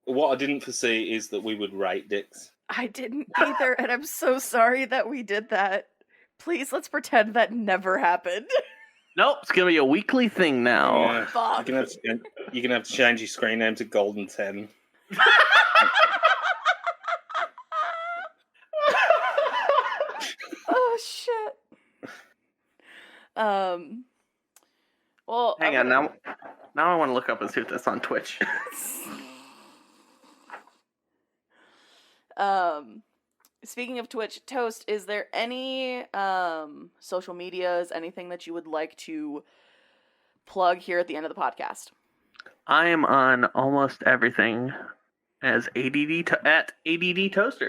C: what I didn't foresee is that we would rate dicks.
E: I didn't either, and I'm so sorry that we did that. Please, let's pretend that never happened.
D: Nope, it's gonna be a weekly thing now.
C: Yeah.
E: Fuck.
C: You're gonna have to change your screen name to Golden10.
E: Oh shit. Well,
D: Hang on, now I want to look up and see if that's on Twitch.
E: Speaking of Twitch, Toast, is there any social medias, anything that you would like to plug here at the end of the podcast?
D: I am on almost everything as at ADDToaster.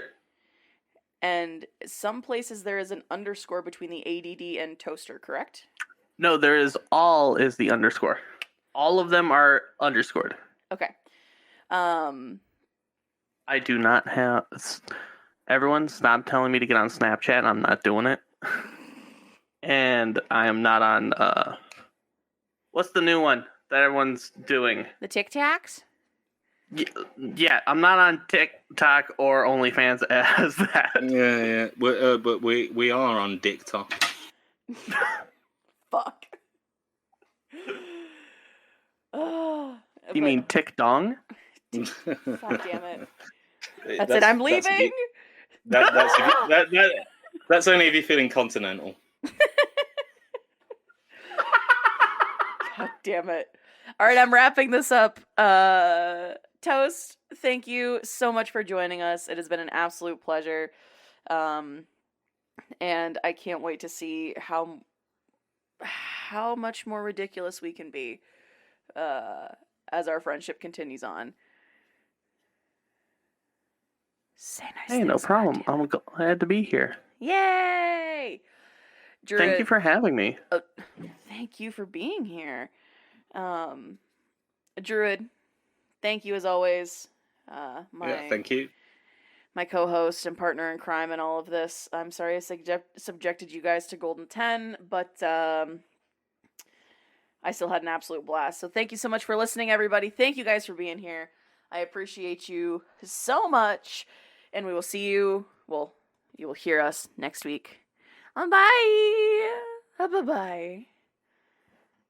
E: And some places there is an underscore between the ADD and toaster, correct?
D: No, there is all is the underscore. All of them are underscored.
E: Okay.
D: I do not have... Everyone, stop telling me to get on Snapchat. I'm not doing it. And I am not on... what's the new one that everyone's doing?
E: The Tic Tacs?
D: Yeah, I'm not on TikTok or OnlyFans as that.
C: Yeah. But we are on TikTok.
E: Fuck.
D: You mean Tick Dong?
E: God damn it. That's it, I'm leaving!
C: That's only if you're feeling continental.
E: God damn it. Alright, I'm wrapping this up. Toast, thank you so much for joining us. It has been an absolute pleasure. And I can't wait to see how much more ridiculous we can be as our friendship continues on. Say nice
D: Hey,
E: things,
D: no problem.
E: goddamn.
D: I'm glad to be here.
E: Yay! Druid,
D: Thank you for having me.
E: thank you for being here. Druid, thank you as always.
C: Thank you.
E: My co-host and partner in crime in all of this. I'm sorry I subjected you guys to Golden10, but I still had an absolute blast. So thank you so much for listening, everybody. Thank you guys for being here. I appreciate you so much. And we will see you, well, you will hear us next week. Bye. Bye-bye.